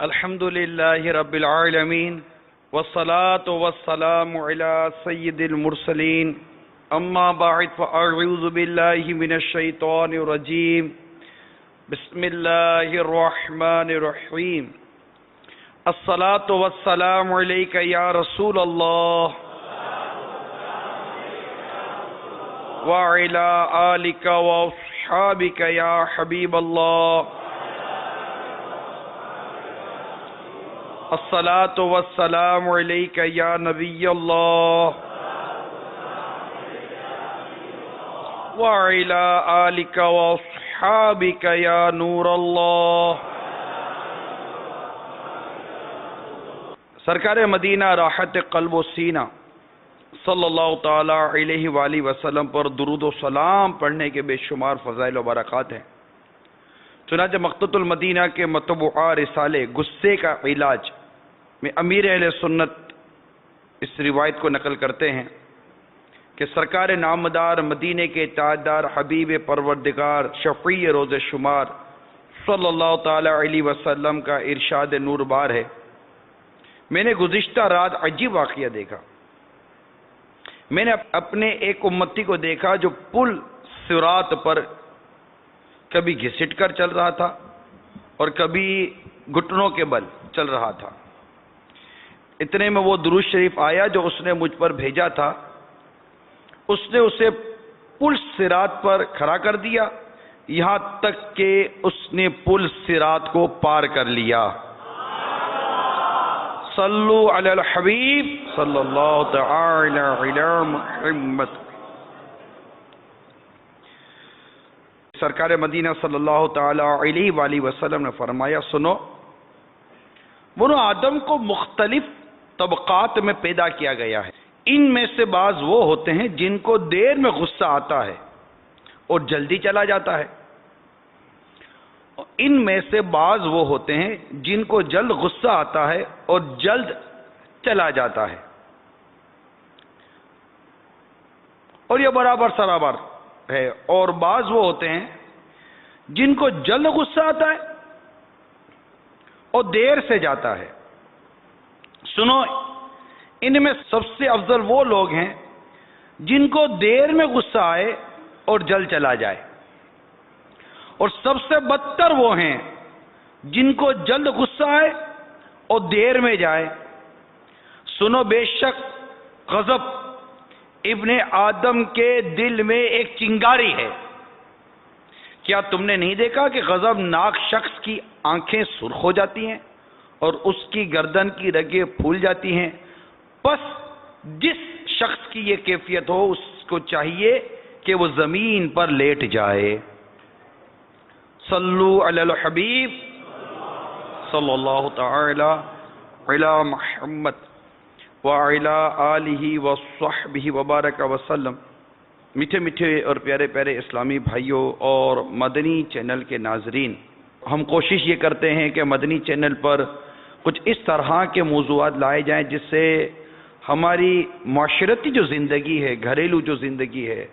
الحمد لله رب العالمين والصلاة والسلام على سيد المرسلين أما بعد فأعوذ بالله من الشيطان الرجيم بسم الله الرحمن الرحيم الصلاة والسلام عليك يا رسول الله وعلى آلك وأصحابك يا حبيب الله الصلاة والسلام عليك يا نبي الله وعلى آلك وأصحابك يا نور الله. سرکار مدینہ راحت قلب و سینہ صلی اللہ تعالی علیہ وآلہ وسلم پر درود و سلام پڑھنے کے بے شمار فضائل و برکات ہیں. چنانچہ مقتۃ المدینہ کے مطبوعہ رسالے غصے کا علاج میں امیر اہل سنت اس روایت کو نقل کرتے ہیں کہ سرکار نامدار مدینے کے تاجدار حبیب پروردگار شفیع روز شمار صلی اللہ تعالی علیہ وسلم کا ارشاد نور بار ہے، میں نے گزشتہ رات عجیب واقعہ دیکھا. میں نے اپنے ایک امتی کو دیکھا جو پل صراط پر کبھی گھسٹ کر چل رہا تھا اور کبھی گھٹنوں کے بل چل رہا تھا. اتنے میں وہ درود شریف آیا جو اس نے مجھ پر بھیجا تھا. اس نے اسے پل صراط پر کھڑا کر دیا یہاں تک کہ اس نے پل صراط کو پار کر لیا. صلو علی الحبیب صلی اللہ تعالی علی محمد. سرکار مدینہ صلی اللہ تعالی علیہ وآلہ وسلم نے فرمایا، سنو، بنو آدم کو مختلف طبقات میں پیدا کیا گیا ہے. ان میں سے بعض وہ ہوتے ہیں جن کو دیر میں غصہ آتا ہے اور جلدی چلا جاتا ہے. ان میں سے بعض وہ ہوتے ہیں جن کو جلد غصہ آتا ہے اور جلد چلا جاتا ہے. اور یہ برابر سرابر ہے. اور بعض وہ ہوتے ہیں جن کو جلد غصہ آتا ہے اور دیر سے جاتا ہے. سنو، ان میں سب سے افضل وہ لوگ ہیں جن کو دیر میں غصہ آئے اور جلد چلا جائے، اور سب سے بدتر وہ ہیں جن کو جلد غصہ آئے اور دیر میں جائے. سنو، بے شک غضب ابن آدم کے دل میں ایک چنگاری ہے. کیا تم نے نہیں دیکھا کہ غضب ناک شخص کی آنکھیں سرخ ہو جاتی ہیں اور اس کی گردن کی رگیں پھول جاتی ہیں؟ بس جس شخص کی یہ کیفیت ہو اس کو چاہیے کہ وہ زمین پر لیٹ جائے. صلو علی الحبیب صلی اللہ تعالی علی محمد وعلی آلہ وصحبہ وبارک وسلم. میٹھے میٹھے اور پیارے پیارے اسلامی بھائیوں اور مدنی چینل کے ناظرین، ہم کوشش یہ کرتے ہیں کہ مدنی چینل پر کچھ اس طرح کے موضوعات لائے جائیں جس سے ہماری معاشرتی جو زندگی ہے، گھریلو جو زندگی ہے،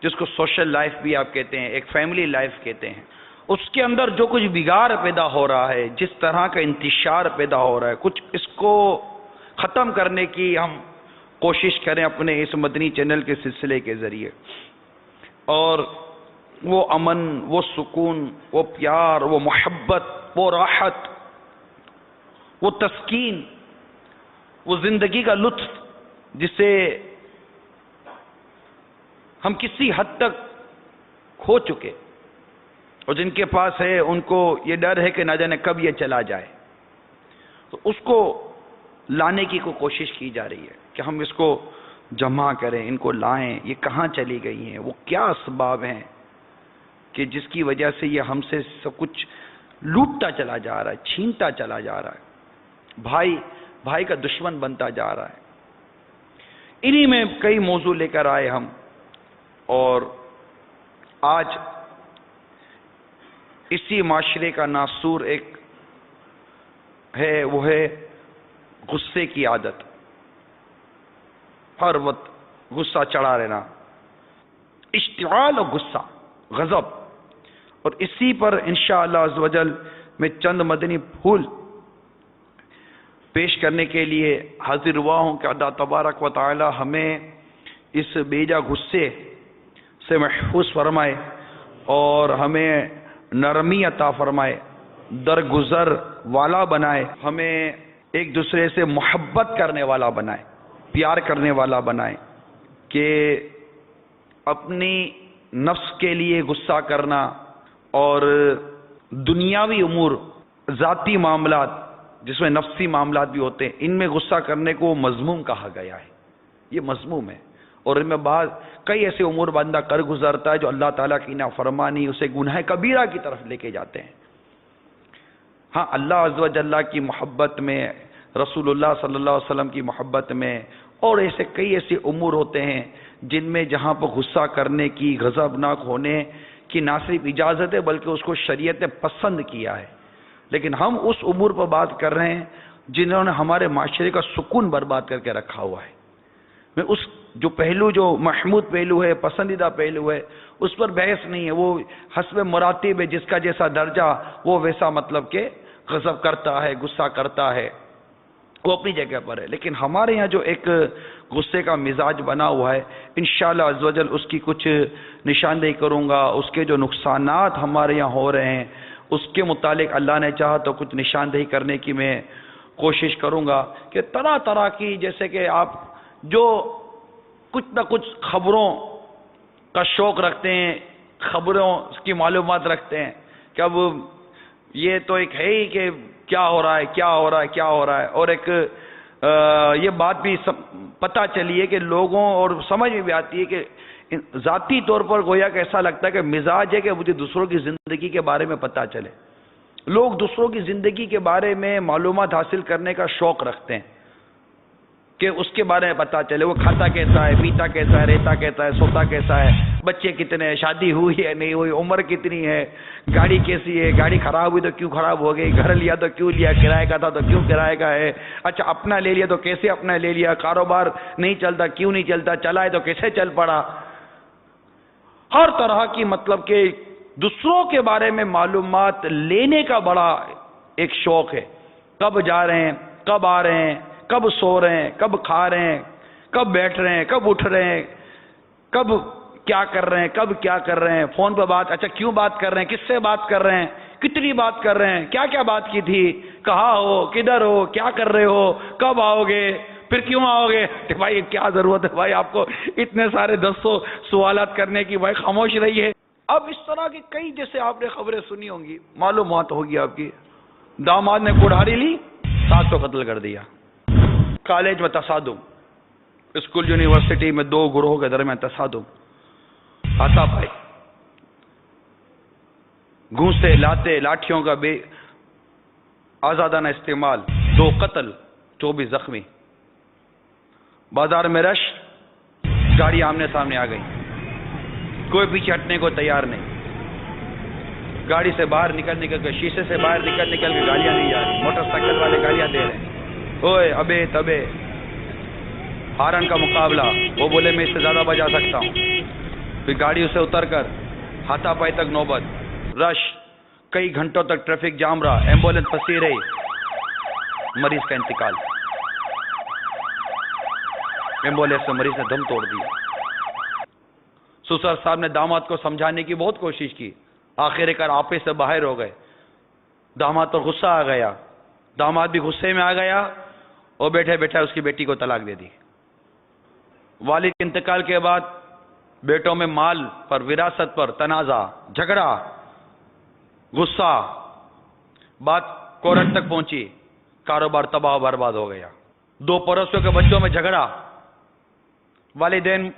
جس کو سوشل لائف بھی آپ کہتے ہیں، ایک فیملی لائف کہتے ہیں، اس کے اندر جو کچھ بگاڑ پیدا ہو رہا ہے، جس طرح کا انتشار پیدا ہو رہا ہے، کچھ اس کو ختم کرنے کی ہم کوشش کریں اپنے اس مدنی چینل کے سلسلے کے ذریعے. اور وہ امن، وہ سکون، وہ پیار، وہ محبت، وہ راحت، وہ تسکین، وہ زندگی کا لطف جسے ہم کسی حد تک کھو چکے اور جن کے پاس ہے ان کو یہ ڈر ہے کہ نہ جانے کب یہ چلا جائے، تو اس کو لانے کی کوشش کی جا رہی ہے کہ ہم اس کو جمع کریں، ان کو لائیں. یہ کہاں چلی گئی ہیں؟ وہ کیا اسباب ہیں کہ جس کی وجہ سے یہ ہم سے سب کچھ لوٹتا چلا جا رہا ہے، چھینتا چلا جا رہا ہے، بھائی کا دشمن بنتا جا رہا ہے. انہی میں کئی موضوع لے کر آئے ہم، اور آج اسی معاشرے کا ناسور ایک ہے، وہ ہے غصے کی عادت. ہر وقت غصہ چڑھا رہنا، اشتعال اور غصہ، غضب. اور اسی پر انشاءاللہ عز و جل میں چند مدنی پھول پیش کرنے کے لیے حاضر ہوا ہوں کہ اللہ تبارک و تعالی ہمیں اس بیجا غصے سے محفوظ فرمائے اور ہمیں نرمی عطا فرمائے، درگزر والا بنائے، ہمیں ایک دوسرے سے محبت کرنے والا بنائے، پیار کرنے والا بنائے، کہ اپنی نفس کے لیے غصہ کرنا اور دنیاوی امور، ذاتی معاملات جس میں نفسی معاملات بھی ہوتے ہیں، ان میں غصہ کرنے کو مذموم کہا گیا ہے، یہ مذموم ہے، اور ان میں بعض کئی ایسے امور بندہ کر گزرتا ہے جو اللہ تعالیٰ کی نافرمانی، اسے گناہ کبیرہ کی طرف لے کے جاتے ہیں۔ ہاں، اللہ عز و جل کی محبت میں، رسول اللہ صلی اللہ علیہ وسلم کی محبت میں، اور ایسے کئی ایسے امور ہوتے ہیں جن میں جہاں پر غصہ کرنے کی، غضبناک ہونے کی نہ صرف اجازت ہے بلکہ اس کو شریعت نے پسند کیا ہے، لیکن ہم اس امور پر بات کر رہے ہیں جنہوں نے ہمارے معاشرے کا سکون برباد کر کے رکھا ہوا ہے۔ میں اس جو پہلو، جو محمود پہلو ہے، پسندیدہ پہلو ہے، اس پر بحث نہیں ہے، وہ حسب مراتب ہے، جس کا جیسا درجہ وہ ویسا مطلب کہ غضب کرتا ہے، غصہ کرتا ہے، وہ اپنی جگہ پر ہے۔ لیکن ہمارے یہاں جو ایک غصے کا مزاج بنا ہوا ہے، انشاءاللہ عز و جل اس کی کچھ نشاندہی کروں گا، اس کے جو نقصانات ہمارے یہاں ہو رہے ہیں اس کے متعلق اللہ نے چاہا تو کچھ نشاندہی کرنے کی میں کوشش کروں گا، کہ طرح طرح کی، جیسے کہ آپ جو کچھ نہ کچھ خبروں کا شوق رکھتے ہیں، خبروں کی معلومات رکھتے ہیں، کہ اب یہ تو ایک ہے ہی کہ کیا ہو رہا ہے، کیا ہو رہا ہے، کیا ہو رہا ہے، اور ایک یہ بات بھی پتہ چلی ہے کہ لوگوں، اور سمجھ میں بھی آتی ہے کہ ذاتی طور پر گویا کہ ایسا لگتا ہے کہ مزاج ہے کہ مجھے دوسروں کی زندگی کے بارے میں پتہ چلے، لوگ دوسروں کی زندگی کے بارے میں معلومات حاصل کرنے کا شوق رکھتے ہیں کہ اس کے بارے میں پتہ چلے، وہ کھاتا کیسا ہے، پیتا کیسا ہے، رہتا کیسا ہے، سوتا کیسا ہے، بچے کتنے ہیں، شادی ہوئی ہے نہیں ہوئی، عمر کتنی ہے، گاڑی کیسی ہے، گاڑی خراب ہوئی تو کیوں خراب ہو گئی، گھر لیا تو کیوں لیا، کرائے کا تھا تو کیوں کرائے کا ہے، اچھا اپنا لے لیا تو کیسے اپنا لے لیا، کاروبار نہیں چلتا کیوں نہیں چلتا، چلا ہے تو کیسے چل پڑا۔ ہر طرح کی مطلب کہ دوسروں کے بارے میں معلومات لینے کا بڑا ایک شوق ہے، کب جا رہے ہیں، کب آ رہے ہیں، کب سو رہے ہیں، کب کھا رہے ہیں، کب بیٹھ رہے ہیں، کب اٹھ رہے ہیں، کب کیا کر رہے ہیں، کب کیا کر رہے ہیں، فون پہ بات، اچھا کیوں بات کر رہے ہیں، کس سے بات کر رہے ہیں، کتنی بات کر رہے ہیں، کیا کیا بات کی تھی، کہاں ہو، کدھر ہو، کیا کر رہے ہو، کب آؤ گے، پھر کیوں آؤ گے، کہ بھائی کیا ضرورت ہے بھائی آپ کو اتنے سارے 200 سوالات کرنے کی، بھائی خاموش رہیے۔ اب اس طرح کی کئی، جیسے آپ نے خبریں سنی ہوں گی، معلومات ہوگی آپ کی، داماد نے کڑھاڑی لی، ساس کو قتل کر دیا، کالج میں تصادم، اسکول یونیورسٹی میں 2 گروہوں کے درمیان تصادم، ہاتھا پائی، گھونسے، لاتے، لاٹھیوں کا بے آزادانہ استعمال، 2 قتل، 24 زخمی، بازار میں رش، گاڑی آمنے سامنے آ گئی، کوئی پیچھے ہٹنے کو تیار نہیں، گاڑی سے باہر نکل کے، شیشے سے باہر نکل کے گالیاں دی جا رہی، موٹر سائیکل والے گالیاں دے رہے ہیں، اوئے ابے تبے، ہارن کا مقابلہ، وہ بولے میں اس سے زیادہ بجا سکتا ہوں، پھر گاڑیوں سے اتر کر ہاتھا پائی تک نوبت، رش، کئی گھنٹوں تک ٹریفک جام رہا، ایمبولینس پھنسی رہی، مریض کا انتقال، ایمبولینس سے مریض نے دم توڑ دیا۔ سسر صاحب نے داماد کو سمجھانے کی بہت کوشش کی، آخر کار آپے سے باہر ہو گئے، داماد پر غصہ آ گیا، داماد بھی غصے میں آ گیا اور بیٹھے بیٹھے اس کی بیٹی کو طلاق دے دی۔ والد کے انتقال کے بعد بیٹوں میں مال پر، وراثت پر تنازع، جھگڑا، غصہ، بات کورٹ تک پہنچی، کاروبار تباہ و برباد ہو گیا، 2 پڑوسیوں کے بچوں میں جھگڑا، والدین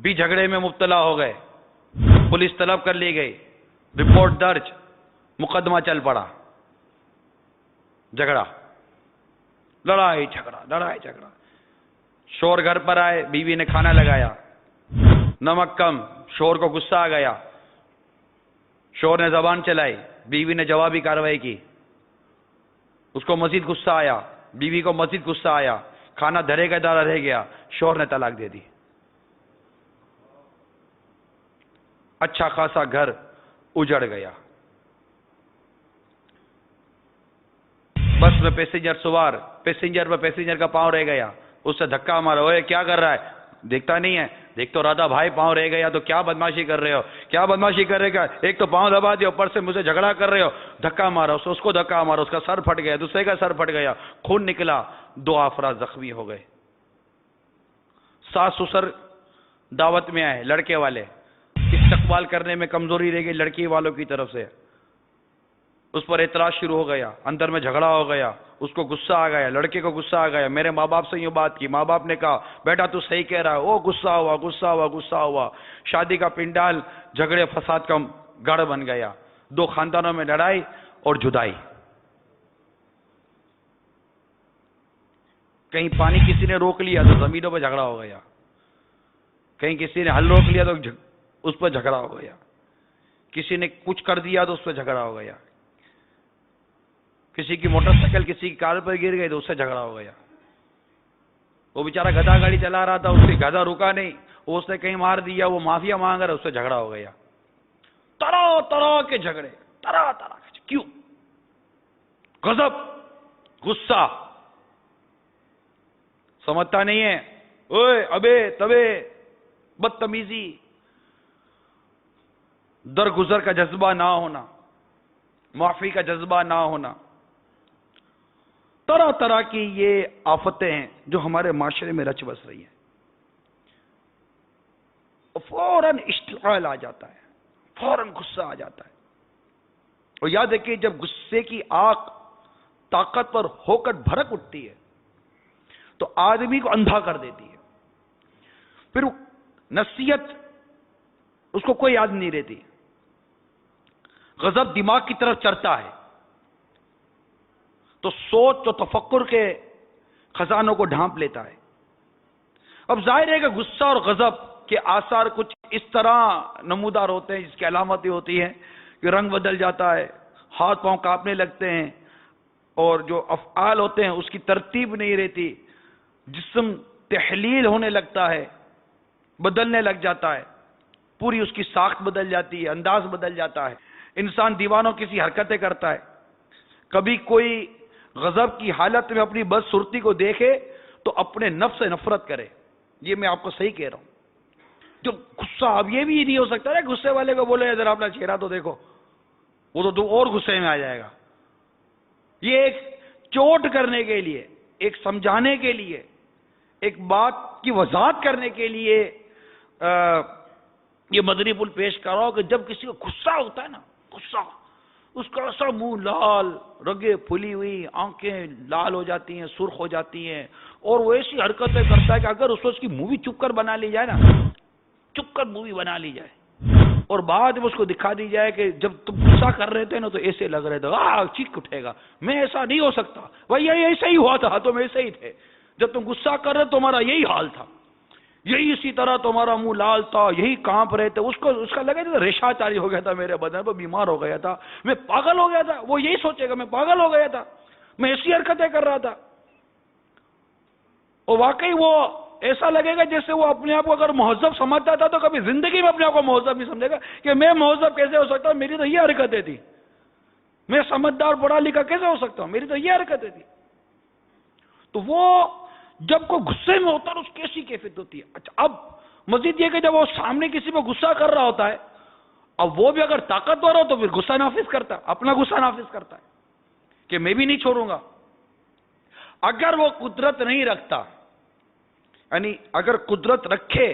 بھی جھگڑے میں مبتلا ہو گئے، پولیس طلب کر لی گئی، رپورٹ درج، مقدمہ چل پڑا، جھگڑا، لڑائی جھگڑا، شور گھر پر آئے، بیوی نے کھانا لگایا، نمک کم، شور کو غصہ آ گیا، شور نے زبان چلائی، بیوی نے جوابی کارروائی کی، اس کو مزید غصہ آیا، بیوی کو مزید غصہ آیا، کھانا دھرے کا دھرا رہ گیا، شور نے طلاق دے دی۔ اچھا خاصا گھر اجڑ گیا۔ بس میں پیسنجر سوار، پیسنجر پہ پیسنجر کا پاؤں رہ گیا، اس سے دھکا مارا، اوے کیا کر رہا ہے؟ دیکھتا نہیں ہے، دیکھ تو رہا تھا بھائی پاؤں رہ گیا تو کیا بدماشی کر رہے ہو، کیا بدماشی کر رہے ہو، ایک تو پاؤں دبا دیا، اوپر سے مجھے جھگڑا کر رہے ہو، دھکا مارا، اس کو دھکا مارا، اس کا سر پھٹ گیا، دوسرے کا سر پھٹ گیا، خون نکلا، 2 افراد زخمی ہو گئے۔ ساس سسر دعوت میں آئے، لڑکے والے، استقبال کرنے میں کمزوری رہ گئی لڑکی والوں کی طرف سے، اس پر اعتراض شروع ہو گیا، اندر میں جھگڑا ہو گیا، اس کو غصہ آ گیا، لڑکے کو غصہ آ گیا، میرے ماں باپ سے یوں بات کی، ماں باپ نے کہا بیٹا تو صحیح کہہ رہا ہے، وہ غصہ ہوا، شادی کا پنڈال جھگڑے فساد کا گڑھ بن گیا، 2 خاندانوں میں لڑائی اور جدائی۔ کہیں پانی کسی نے روک لیا تو زمینوں پہ جھگڑا ہو گیا، کہیں کسی نے ہل روک لیا تو اس پہ جھگڑا ہو گیا، کسی نے کچھ کر دیا تو اس پہ جھگڑا ہو گیا، کسی کی موٹر سائیکل کسی کی کار پر گر گئی تو اس سے جھگڑا ہو گیا، وہ بیچارہ گدھا گاڑی چلا رہا تھا، اس سے گدھا رکا نہیں، وہ اس نے کہیں مار دیا، وہ معافیا مانگ رہا ہے، اس سے جھگڑا ہو گیا۔ طرح طرح کے جھگڑے، طرح طرح کے، کیوں؟ غضب، غصہ، سمجھتا نہیں ہے، اوے ابے تبے، بدتمیزی، درگزر کا جذبہ نہ ہونا، معافی کا جذبہ نہ ہونا، طرح طرح کی یہ آفتیں ہیں جو ہمارے معاشرے میں رچ بس رہی ہیں۔ فوراً اشتعال آ جاتا ہے، فوراً غصہ آ جاتا ہے، اور یاد رکھیے جب غصے کی آگ طاقت پر ہو کر بھڑک اٹھتی ہے تو آدمی کو اندھا کر دیتی ہے، پھر نصیحت اس کو کوئی یاد نہیں رہتی، غضب دماغ کی طرف چڑھتا ہے تو سوچ و تفکر کے خزانوں کو ڈھانپ لیتا ہے۔ اب ظاہر ہے کہ غصہ اور غضب کے آثار کچھ اس طرح نمودار ہوتے ہیں، جس کی علامتیں ہوتی ہیں کہ رنگ بدل جاتا ہے، ہاتھ پاؤں کانپنے لگتے ہیں، اور جو افعال ہوتے ہیں اس کی ترتیب نہیں رہتی، جسم تحلیل ہونے لگتا ہے، بدلنے لگ جاتا ہے، پوری اس کی ساخت بدل جاتی ہے، انداز بدل جاتا ہے، انسان دیوانوں کسی حرکتیں کرتا ہے، کبھی کوئی غضب کی حالت میں اپنی بدصورتی کو دیکھے تو اپنے نفس سے نفرت کرے۔ یہ میں آپ کو صحیح کہہ رہا ہوں۔ جو غصہ، اب یہ بھی نہیں ہو سکتا ہے غصے والے کو بولے ذرا اپنا چہرہ تو دیکھو، وہ تو اور غصے میں آ جائے گا۔ یہ ایک چوٹ کرنے کے لیے، ایک سمجھانے کے لیے، ایک بات کی وضاحت کرنے کے لیے یہ مدنی پھول پیش کر رہا ہوں کہ جب کسی کو غصہ ہوتا ہے نا، غصہ، اس کا ایسا منہ لال، رگیں پھلی ہوئی، آنکھیں لال ہو جاتی ہیں، سرخ ہو جاتی ہیں، اور وہ ایسی حرکتیں کرتا ہے کہ اگر اس کی مووی چپ کر بنا لی جائے نا، چپ کر مووی بنا لی جائے اور بعد میں اس کو دکھا دی جائے کہ جب تم غصہ کر رہے تھے نا تو ایسے لگ رہے تھے، چیخ اٹھے گا، میں ایسا نہیں ہو سکتا بھائی، یہ ایسا ہی ہوا تھا، تم ایسے ہی تھے، جب تم غصہ کر رہے تمہارا یہی حال تھا، یہی اسی طرح تمہارا منہ لال تھا، یہی کانپ رہے تھے، اس کا لگا تھا ریشہ چاری ہو گیا تھا میرے بدن پر، بیمار ہو گیا تھا، میں پاگل ہو گیا تھا، وہ یہی سوچے گا میں پاگل ہو گیا تھا، میں ایسی حرکتیں کر رہا تھا، اور واقعی وہ ایسا لگے گا جیسے وہ اپنے آپ کو اگر مہذب سمجھتا تھا تو کبھی زندگی میں اپنے آپ کو مہذب نہیں سمجھے گا کہ میں مہذب کیسے ہو سکتا ہوں، میری تو یہ حرکتیں تھی، میں سمجھدار پڑھا لکھا کیسے ہو سکتا ہوں، میری تو یہ حرکتیں تھی۔ تو وہ جب کوئی غصے میں ہوتا ہے اس کی ایسی کیفیت ہوتی ہے۔ اچھا، اب مزید یہ کہ جب وہ سامنے کسی پہ غصہ کر رہا ہوتا ہے، اب وہ بھی اگر طاقتور ہو تو پھر غصہ نافذ کرتا ہے، اپنا غصہ نافذ کرتا ہے کہ میں بھی نہیں چھوڑوں گا۔ اگر وہ قدرت نہیں رکھتا، یعنی اگر قدرت رکھے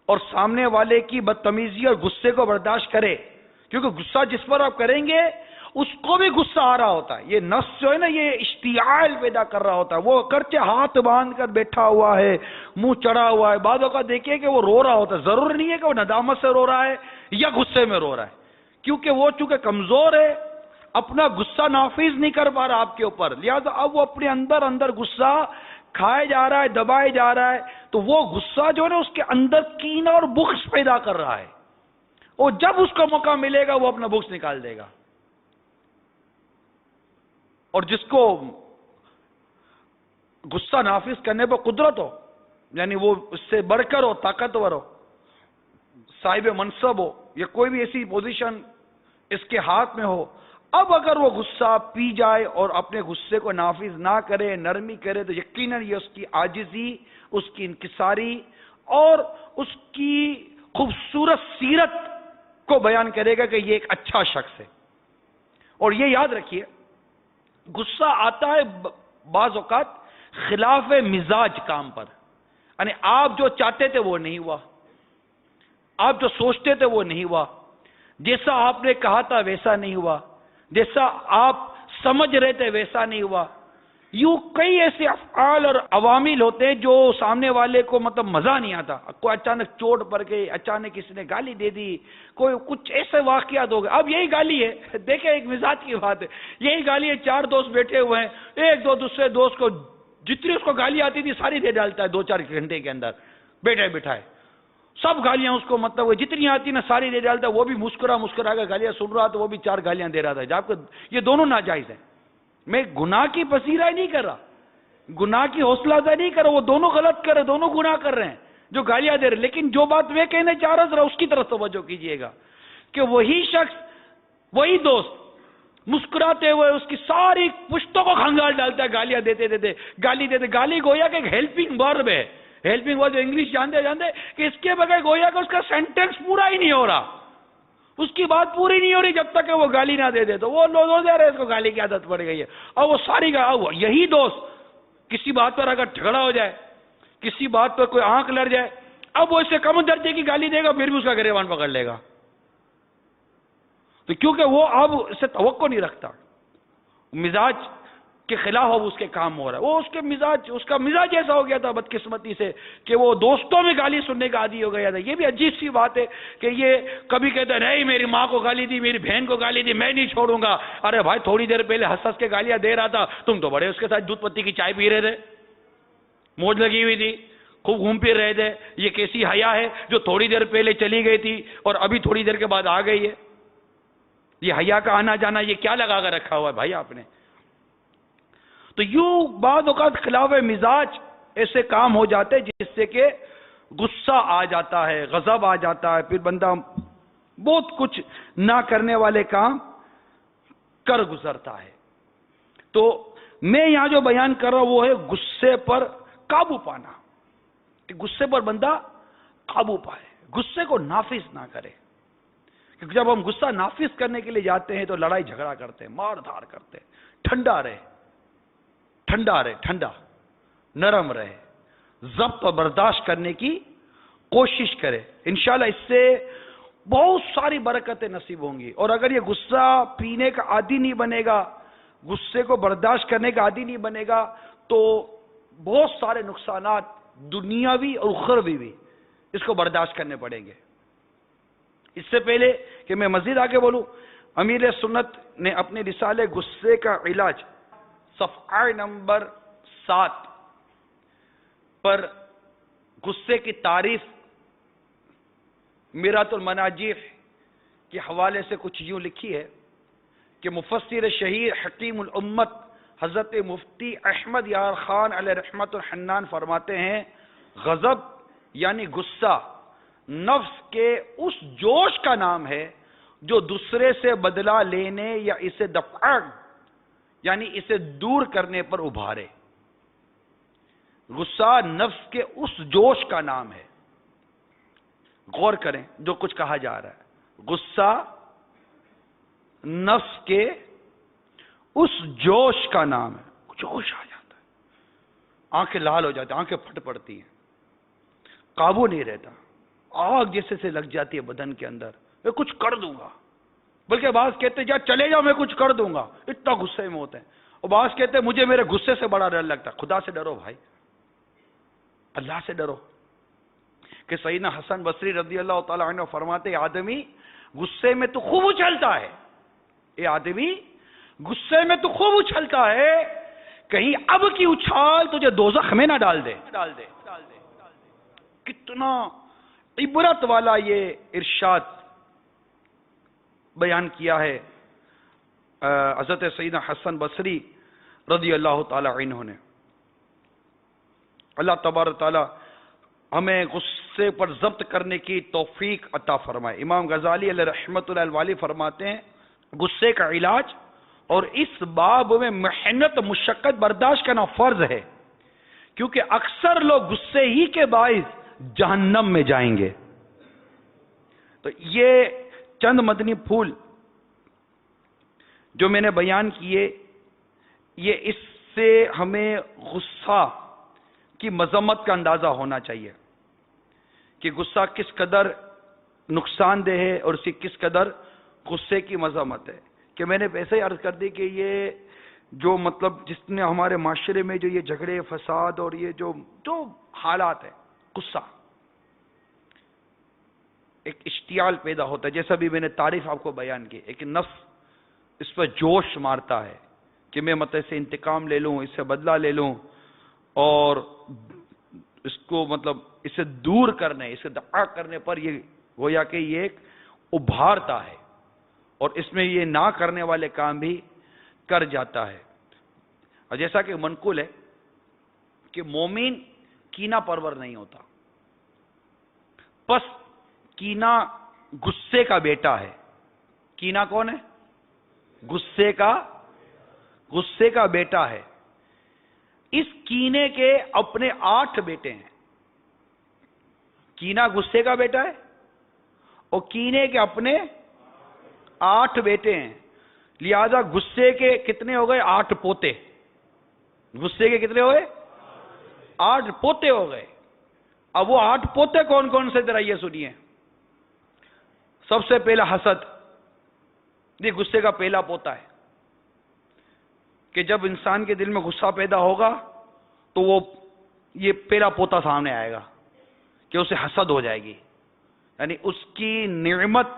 اور سامنے والے کی بدتمیزی اور غصے کو برداشت کرے، کیونکہ غصہ جس پر آپ کریں گے اس کو بھی غصہ آ رہا ہوتا ہے، یہ نفس جو ہے نا یہ اشتعال پیدا کر رہا ہوتا ہے، وہ اگرچہ ہاتھ باندھ کر بیٹھا ہوا ہے، منہ چڑھا ہوا ہے، بعض اوقات دیکھیے کہ وہ رو رہا ہوتا ہے، ضرور نہیں ہے کہ وہ ندامت سے رو رہا ہے یا غصے میں رو رہا ہے، کیونکہ وہ چونکہ کمزور ہے، اپنا غصہ نافذ نہیں کر پا رہا آپ کے اوپر، لہذا اب وہ اپنے اندر غصہ کھائے جا رہا ہے، دبائے جا رہا ہے، تو وہ غصہ جو ہے نا اس کے اندر کینہ اور بغض پیدا کر رہا ہے، اور جب اس کو موقع ملے گا وہ اپنا بغض نکال دے گا۔ اور جس کو غصہ نافذ کرنے پر قدرت ہو، یعنی وہ اس سے بڑھ کر ہو، طاقتور ہو، صاحب منصب ہو، یا کوئی بھی ایسی پوزیشن اس کے ہاتھ میں ہو، اب اگر وہ غصہ پی جائے اور اپنے غصے کو نافذ نہ کرے، نرمی کرے، تو یقیناً یہ اس کی عاجزی، اس کی انکساری اور اس کی خوبصورت سیرت کو بیان کرے گا کہ یہ ایک اچھا شخص ہے۔ اور یہ یاد رکھیے، غصہ آتا ہے بعض اوقات خلاف مزاج کام پر، یعنی آپ جو چاہتے تھے وہ نہیں ہوا، آپ جو سوچتے تھے وہ نہیں ہوا، جیسا آپ نے کہا تھا ویسا نہیں ہوا، جیسا آپ سمجھ رہے تھے ویسا نہیں ہوا۔ یوں کئی ایسے افعال اور عوامل ہوتے ہیں جو سامنے والے کو مطلب مزہ نہیں آتا، کوئی اچانک چوٹ پڑ گئی، اچانک کسی نے گالی دے دی، کوئی کچھ ایسے واقعات ہو گئے۔ اب یہی گالی ہے، دیکھیں ایک مزاج کی بات ہے، یہی گالی ہے، چار دوست بیٹھے ہوئے ہیں، ایک دو دوسرے دوست کو جتنی اس کو گالی آتی تھی ساری دے ڈالتا ہے 2-4 گھنٹے کے اندر، بیٹھے بٹھائے سب گالیاں اس کو مطلب جتنی آتی نا ساری دے ڈالتا ہے۔ وہ بھی مسکرا کے گالیاں سن رہا تو وہ بھی 4 گالیاں دے رہا تھا، جبکہ یہ دونوں ناجائز ہیں۔ میں گناہ کی پذیرائی نہیں کر رہا، گناہ کی حوصلہ افزائی نہیں کر رہا، وہ دونوں غلط کر رہے، دونوں گناہ کر رہے ہیں جو گالیاں دے رہے، لیکن جو بات میں کہنے چاہ رہا ذرا اس کی طرف توجہ کیجئے گا کہ وہی شخص، وہی دوست مسکراتے ہوئے اس کی ساری پشتوں کو کھنگال ڈالتا ہے، گالیاں دیتے دیتے گالی گویا کہ ایک ہیلپنگ ورب ہے، ہیلپنگ ورب جو انگلش جانتے کہ اس کے بغیر گویا کہ اس کا سینٹنس پورا ہی نہیں ہو رہا، اس کی بات پوری نہیں ہو رہی جب تک کہ وہ گالی نہ دے دے، تو وہ لوگ دے رہے اس کو گالی کی عادت پڑ گئی ہے، اور وہ ساری یہی دوست کسی بات پر اگر جھگڑا ہو جائے، کسی بات پر کوئی آنکھ لڑ جائے، اب وہ اس سے کم درجے کی گالی دے گا، پھر بھی اس کا گریبان پکڑ لے گا، تو کیونکہ وہ اب اس سے توقع نہیں رکھتا، مزاج کے خلاف اب اس کے کام ہو رہا ہے، وہ اس کا مزاج ایسا ہو گیا تھا بدقسمتی سے کہ وہ دوستوں میں گالی سننے کا عادی ہو گیا تھا۔ یہ بھی عجیب سی بات ہے کہ یہ کبھی کہتا ہے نہیں میری ماں کو گالی دی، میری بہن کو گالی دی، میں نہیں چھوڑوں گا۔ ارے بھائی تھوڑی دیر پہلے ہنس کے گالیاں دے رہا تھا، تم تو بڑے اس کے ساتھ دودھ پتی کی چائے پی رہے تھے، موج لگی ہوئی تھی، خوب گھوم پھر رہے تھے۔ یہ کیسی حیا ہے جو تھوڑی دیر پہلے چلی گئی تھی اور ابھی تھوڑی دیر کے بعد آ گئی ہے؟ یہ حیا کا آنا جانا یہ کیا لگا کر رکھا ہوا ہے بھائی آپ نے؟ تو یوں بعض اوقات خلاف مزاج ایسے کام ہو جاتے جس سے کہ غصہ آ جاتا ہے، غضب آ جاتا ہے، پھر بندہ بہت کچھ نہ کرنے والے کام کر گزرتا ہے۔ تو میں یہاں جو بیان کر رہا ہوں وہ ہے غصے پر قابو پانا، کہ غصے پر بندہ قابو پائے، غصے کو نافذ نہ کرے، کیونکہ جب ہم غصہ نافذ کرنے کے لیے جاتے ہیں تو لڑائی جھگڑا کرتے ہیں، مار دھار کرتے ہیں۔ ٹھنڈا رہے، ٹھنڈا نرم رہے، ضبط اور برداشت کرنے کی کوشش کرے، انشاءاللہ اس سے بہت ساری برکتیں نصیب ہوں گی۔ اور اگر یہ غصہ پینے کا عادی نہیں بنے گا، غصے کو برداشت کرنے کا عادی نہیں بنے گا، تو بہت سارے نقصانات دنیاوی اور اخروی بھی اس کو برداشت کرنے پڑیں گے۔ اس سے پہلے کہ میں مزید آگے بولوں، امیر سنت نے اپنے رسالے غصے کا علاج صفحہ نمبر 7 پر غصے کی تعریف میرات المناجیح کے حوالے سے کچھ یوں لکھی ہے کہ مفسر شہیر حکیم الامت حضرت مفتی احمد یار خان علیہ رحمت الحنان فرماتے ہیں، غضب یعنی غصہ نفس کے اس جوش کا نام ہے جو دوسرے سے بدلہ لینے یا اسے دفع یعنی اسے دور کرنے پر ابھارے۔ غصہ نفس کے اس جوش کا نام ہے، غور کریں جو کچھ کہا جا رہا ہے، غصہ نفس کے اس جوش کا نام ہے، جوش آ جاتا ہے، آنکھیں لال ہو جاتی ہیں، آنکھیں پھٹ پڑتی ہیں، قابو نہیں رہتا، آگ جیسے سے لگ جاتی ہے بدن کے اندر، میں کچھ کر دوں گا، بلکہ بعض کہتے ہیں چلے جاؤ میں کچھ کر دوں گا، اتنا غصے میں ہوتے ہیں، اور بعض کہتے ہیں مجھے میرے غصے سے بڑا ڈر لگتا ہے۔ خدا سے ڈرو بھائی، اللہ سے ڈرو، کہ سیدنا حسن بصری رضی اللہ تعالیٰ عنہ فرماتے آدمی غصے میں تو خوب اچھلتا ہے، اے آدمی غصے میں تو خوب اچھلتا ہے، کہیں اب کی اچھال تجھے دوزخ میں نہ ڈال دے۔ کتنا عبرت والا یہ ارشاد بیان کیا ہے حضرت سیدنا حسن بصری رضی اللہ تعالی عنہ نے۔ اللہ تبارک تعالی ہمیں غصے پر ضبط کرنے کی توفیق عطا فرمائے۔ امام غزالی علیہ رحمت اللہ علیہ فرماتے ہیں غصے کا علاج اور اس باب میں محنت مشقت برداشت کرنا فرض ہے، کیونکہ اکثر لوگ غصے ہی کے باعث جہنم میں جائیں گے۔ تو یہ چند مدنی پھول جو میں نے بیان کیے، یہ اس سے ہمیں غصہ کی مذمت کا اندازہ ہونا چاہیے کہ غصہ کس قدر نقصان دہ ہے اور اس کی کس قدر غصے کی مذمت ہے۔ کہ میں نے ویسے ہی عرض کر دی کہ یہ جو مطلب جس نے ہمارے معاشرے میں جو یہ جھگڑے فساد اور یہ جو حالات ہیں، غصہ ایک اشتعال پیدا ہوتا ہے، جیسا بھی میں نے تعریف آپ کو بیان کی، ایک نفس اس پر جوش مارتا ہے کہ میں مطلب اس سے انتقام لے لوں، اس سے بدلہ لے لوں، اور اس کو مطلب اسے دور کرنے، اسے دفع کرنے پر یہ گویا کہ یہ ایک ابھارتا ہے، اور اس میں یہ نہ کرنے والے کام بھی کر جاتا ہے۔ اور جیسا کہ منقول ہے کہ مومن کینہ پرور نہیں ہوتا، پس کینہ غصے کا بیٹا ہے۔ کینہ کون ہے؟ غصے کا بیٹا ہے۔ اس کینے کے اپنے 8 بیٹے ہیں۔ کینہ غصے کا بیٹا ہے اور کینے کے اپنے 8 بیٹے ہیں، لہذا غصے کے کتنے ہو گئے؟ 8 پوتے۔ غصے کے کتنے ہوئے؟ 8 پوتے ہو گئے۔ اب وہ 8 پوتے کون کون سے ذرا یہ سنیے۔ سب سے پہلا حسد، یہ غصے کا پہلا پوتا ہے کہ جب انسان کے دل میں غصہ پیدا ہوگا تو وہ یہ پہلا پوتا سامنے آئے گا کہ اسے حسد ہو جائے گی، یعنی اس کی نعمت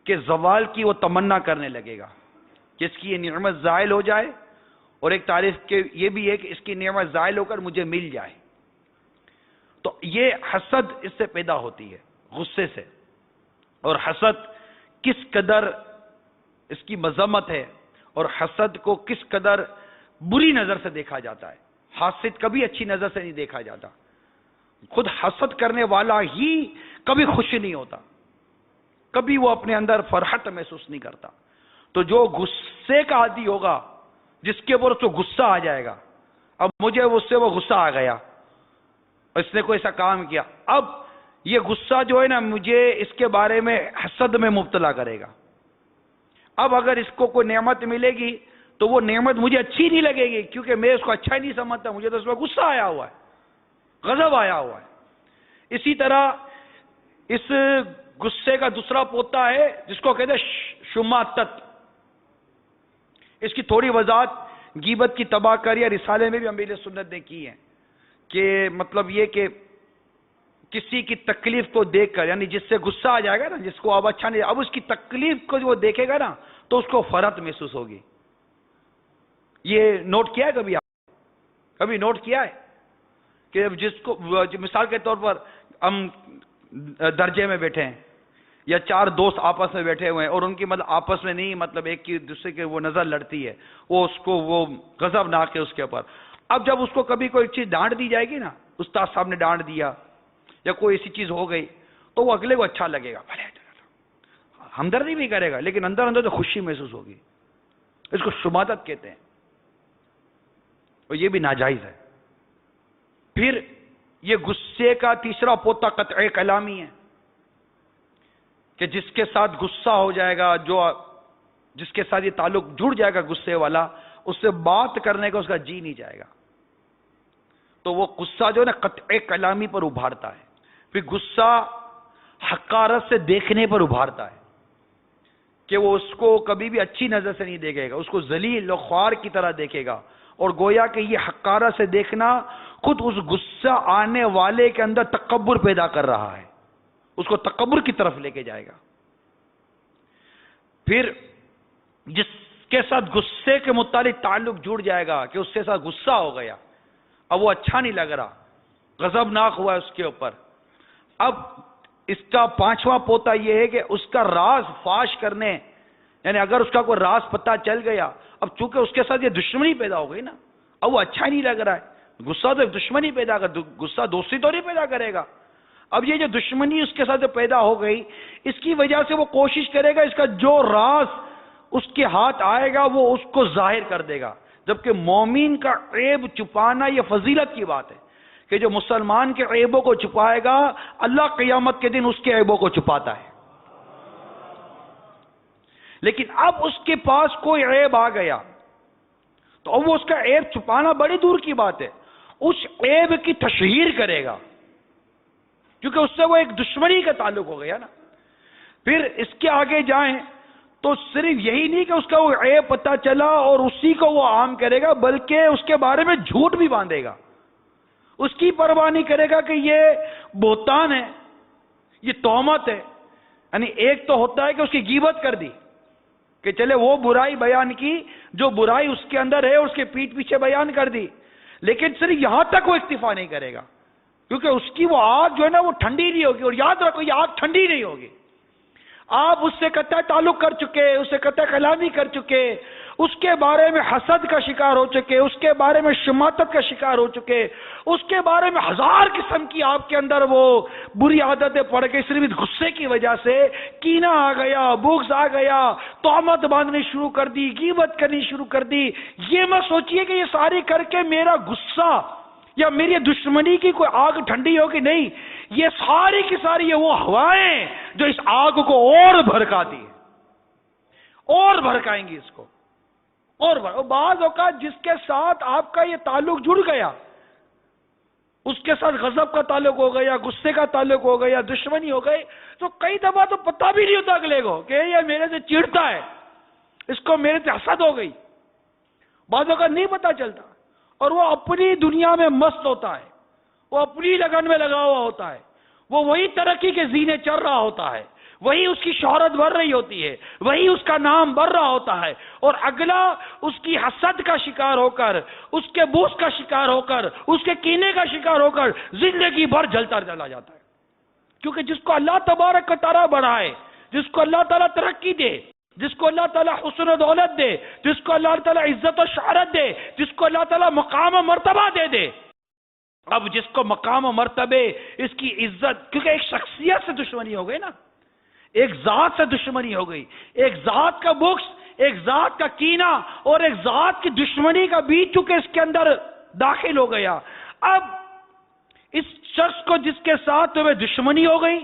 کے زوال کی وہ تمنا کرنے لگے گا کہ اس کی یہ نعمت زائل ہو جائے، اور ایک تعریف کے یہ بھی ہے کہ اس کی نعمت زائل ہو کر مجھے مل جائے۔ تو یہ حسد اس سے پیدا ہوتی ہے، غصے سے۔ اور حسد کس قدر اس کی مذمت ہے، اور حسد کو کس قدر بری نظر سے دیکھا جاتا ہے۔ حاسد کبھی اچھی نظر سے نہیں دیکھا جاتا، خود حسد کرنے والا ہی کبھی خوش نہیں ہوتا، کبھی وہ اپنے اندر فرحت محسوس نہیں کرتا۔ تو جو غصے کا عادی ہوگا، جس کے اوپر اس کو غصہ آ جائے گا، اب مجھے اس سے وہ غصہ آ گیا، اس نے کوئی ایسا کام کیا، اب یہ غصہ جو ہے نا مجھے اس کے بارے میں حسد میں مبتلا کرے گا۔ اب اگر اس کو کوئی نعمت ملے گی تو وہ نعمت مجھے اچھی نہیں لگے گی، کیونکہ میں اس کو اچھا ہی نہیں سمجھتا، مجھے تو اس میں غصہ آیا ہوا ہے، غضب آیا ہوا ہے۔ اسی طرح اس غصے کا دوسرا پوتا ہے جس کو کہتے ہیں شماتت۔ اس کی تھوڑی وضاحت غیبت کی تباہ کاری یا رسالے میں بھی امیل سنت نے کی ہے، کہ مطلب یہ کہ کسی کی تکلیف کو دیکھ کر، یعنی جس سے غصہ آ جائے گا نا، جس کو اب اچھا نہیں، اب اس کی تکلیف کو وہ دیکھے گا نا تو اس کو فرحت محسوس ہوگی۔ یہ نوٹ کیا ہے کبھی آپ؟ کبھی نوٹ کیا ہے کہ جس کو مثال کے طور پر ہم درجے میں بیٹھے ہیں یا 4 دوست آپس میں بیٹھے ہوئے ہیں، اور ان کی مطلب آپس میں نہیں، مطلب ایک کی دوسرے کے وہ نظر لڑتی ہے، وہ اس کو وہ غضب ناک ہے اس کے اوپر۔ اب جب اس کو کبھی کوئی چیز ڈانٹ دی جائے گی نا، استاد صاحب نے ڈانٹ دیا یا کوئی ایسی چیز ہو گئی، تو وہ اگلے کو اچھا لگے گا، ہمدردی بھی کرے گا، لیکن اندر اندر تو خوشی محسوس ہوگی۔ اس کو شماتت کہتے ہیں، اور یہ بھی ناجائز ہے۔ پھر یہ غصے کا تیسرا پوتا قطع کلامی ہے، کہ جس کے ساتھ غصہ ہو جائے گا، جس کے ساتھ یہ تعلق جڑ جائے گا غصے والا، اس سے بات کرنے کا اس کا جی نہیں جائے گا، تو وہ غصہ جو ہے نا قطع کلامی پر ابھارتا ہے۔ پھر غصہ حقارت سے دیکھنے پر ابھارتا ہے، کہ وہ اس کو کبھی بھی اچھی نظر سے نہیں دیکھے گا، اس کو ذلیل و خوار کی طرح دیکھے گا، اور گویا کہ یہ حقارت سے دیکھنا خود اس غصہ آنے والے کے اندر تکبر پیدا کر رہا ہے، اس کو تکبر کی طرف لے کے جائے گا۔ پھر جس کے ساتھ غصے کے متعلق تعلق جڑ جائے گا کہ اس کے ساتھ غصہ ہو گیا، اب وہ اچھا نہیں لگ رہا، غضبناک ہوا ہے اس کے اوپر، اب اس کا 5واں پوتا یہ ہے کہ اس کا راز فاش کرنے، یعنی اگر اس کا کوئی راز پتہ چل گیا، اب چونکہ اس کے ساتھ یہ دشمنی پیدا ہو گئی نا، اب وہ اچھا نہیں لگ رہا ہے، غصہ تو دشمنی پیدا کر، غصہ دوستی تو نہیں پیدا کرے گا، اب یہ جو دشمنی اس کے ساتھ جو پیدا ہو گئی، اس کی وجہ سے وہ کوشش کرے گا اس کا جو راز اس کے ہاتھ آئے گا وہ اس کو ظاہر کر دے گا، جبکہ مومن کا عیب چھپانا یہ فضیلت کی بات ہے کہ جو مسلمان کے عیبوں کو چھپائے گا اللہ قیامت کے دن اس کے عیبوں کو چھپاتا ہے۔ لیکن اب اس کے پاس کوئی عیب آ گیا تو اب وہ اس کا عیب چھپانا بڑی دور کی بات ہے، اس عیب کی تشہیر کرے گا، کیونکہ اس سے وہ ایک دشمنی کا تعلق ہو گیا نا۔ پھر اس کے آگے جائیں تو صرف یہی نہیں کہ اس کا وہ عیب پتہ چلا اور اسی کو وہ عام کرے گا، بلکہ اس کے بارے میں جھوٹ بھی باندھے گا، اس کی پرواہ نہیں کرے گا کہ یہ بہتان ہے، یہ تہمت ہے۔ یعنی ایک تو ہوتا ہے کہ اس کی غیبت کر دی کہ چلے وہ برائی بیان کی جو برائی اس کے اندر ہے، اس کے پیٹھ پیچھے بیان کر دی، لیکن صرف یہاں تک وہ اکتفا نہیں کرے گا، کیونکہ اس کی وہ آگ جو ہے نا وہ ٹھنڈی نہیں ہوگی، اور یاد رکھو یہ آگ ٹھنڈی نہیں ہوگی۔ آپ اس سے قطع تعلق کر چکے، اس سے قطع کلامی کر چکے، اس کے بارے میں حسد کا شکار ہو چکے، اس کے بارے میں شماتت کا شکار ہو چکے، اس کے بارے میں ہزار قسم کی آپ کے اندر وہ بری عادتیں پڑ گئی، صرف اس غصے کی وجہ سے کینہ آ گیا، بغض آ گیا، تہمت باندھنی شروع کر دی، غیبت کرنی شروع کر دی۔ یہ مت سوچئے کہ یہ ساری کر کے میرا غصہ یا میری دشمنی کی کوئی آگ ٹھنڈی ہوگی، نہیں، یہ ساری کی ساری یہ وہ ہوائیں جو اس آگ کو اور بھڑکاتی ہیں، اور بھڑکائیں گی اس کو، اور بعض اوقات جس کے ساتھ آپ کا یہ تعلق جڑ گیا، اس کے ساتھ غضب کا تعلق ہو گیا، غصے کا تعلق ہو گیا، دشمنی ہو گئی، تو کئی دفعہ تو پتہ بھی نہیں ہوتا اگلے کو کہ یہ میرے سے چڑھتا ہے، اس کو میرے سے حسد ہو گئی، بعض اوقات نہیں پتہ چلتا، اور وہ اپنی دنیا میں مست ہوتا ہے، وہ اپنی لگن میں لگا ہوا ہوتا ہے، وہ وہی ترقی کے زینے چڑھ رہا ہوتا ہے، وہی اس کی شہرت بڑھ رہی ہوتی ہے، وہی اس کا نام بڑھ رہا ہوتا ہے، اور اگلا اس کی حسد کا شکار ہو کر، اس کے بغض کا شکار ہو کر، اس کے کینے کا شکار ہو کر زندگی بھر جلتا چلا جاتا ہے۔ کیونکہ جس کو اللہ تبارک و تعالیٰ بڑھائے، جس کو اللہ تعالیٰ ترقی دے، جس کو اللہ تعالیٰ حسن و دولت دے، جس کو اللہ تعالیٰ عزت و شہرت دے، جس کو اللہ تعالیٰ مقام و مرتبہ دے دے، اب جس کو مقام و مرتبے، اس کی عزت، کیونکہ ایک شخصیت سے دشمنی ہو گئی نا، ایک ذات سے دشمنی ہو گئی، ایک ذات کا بغض، ایک ذات کا کینہ اور ایک ذات کی دشمنی کا بیج چکے اس کے اندر داخل ہو گیا۔ اب اس شخص کو جس کے ساتھ تمہیں دشمنی ہو گئی،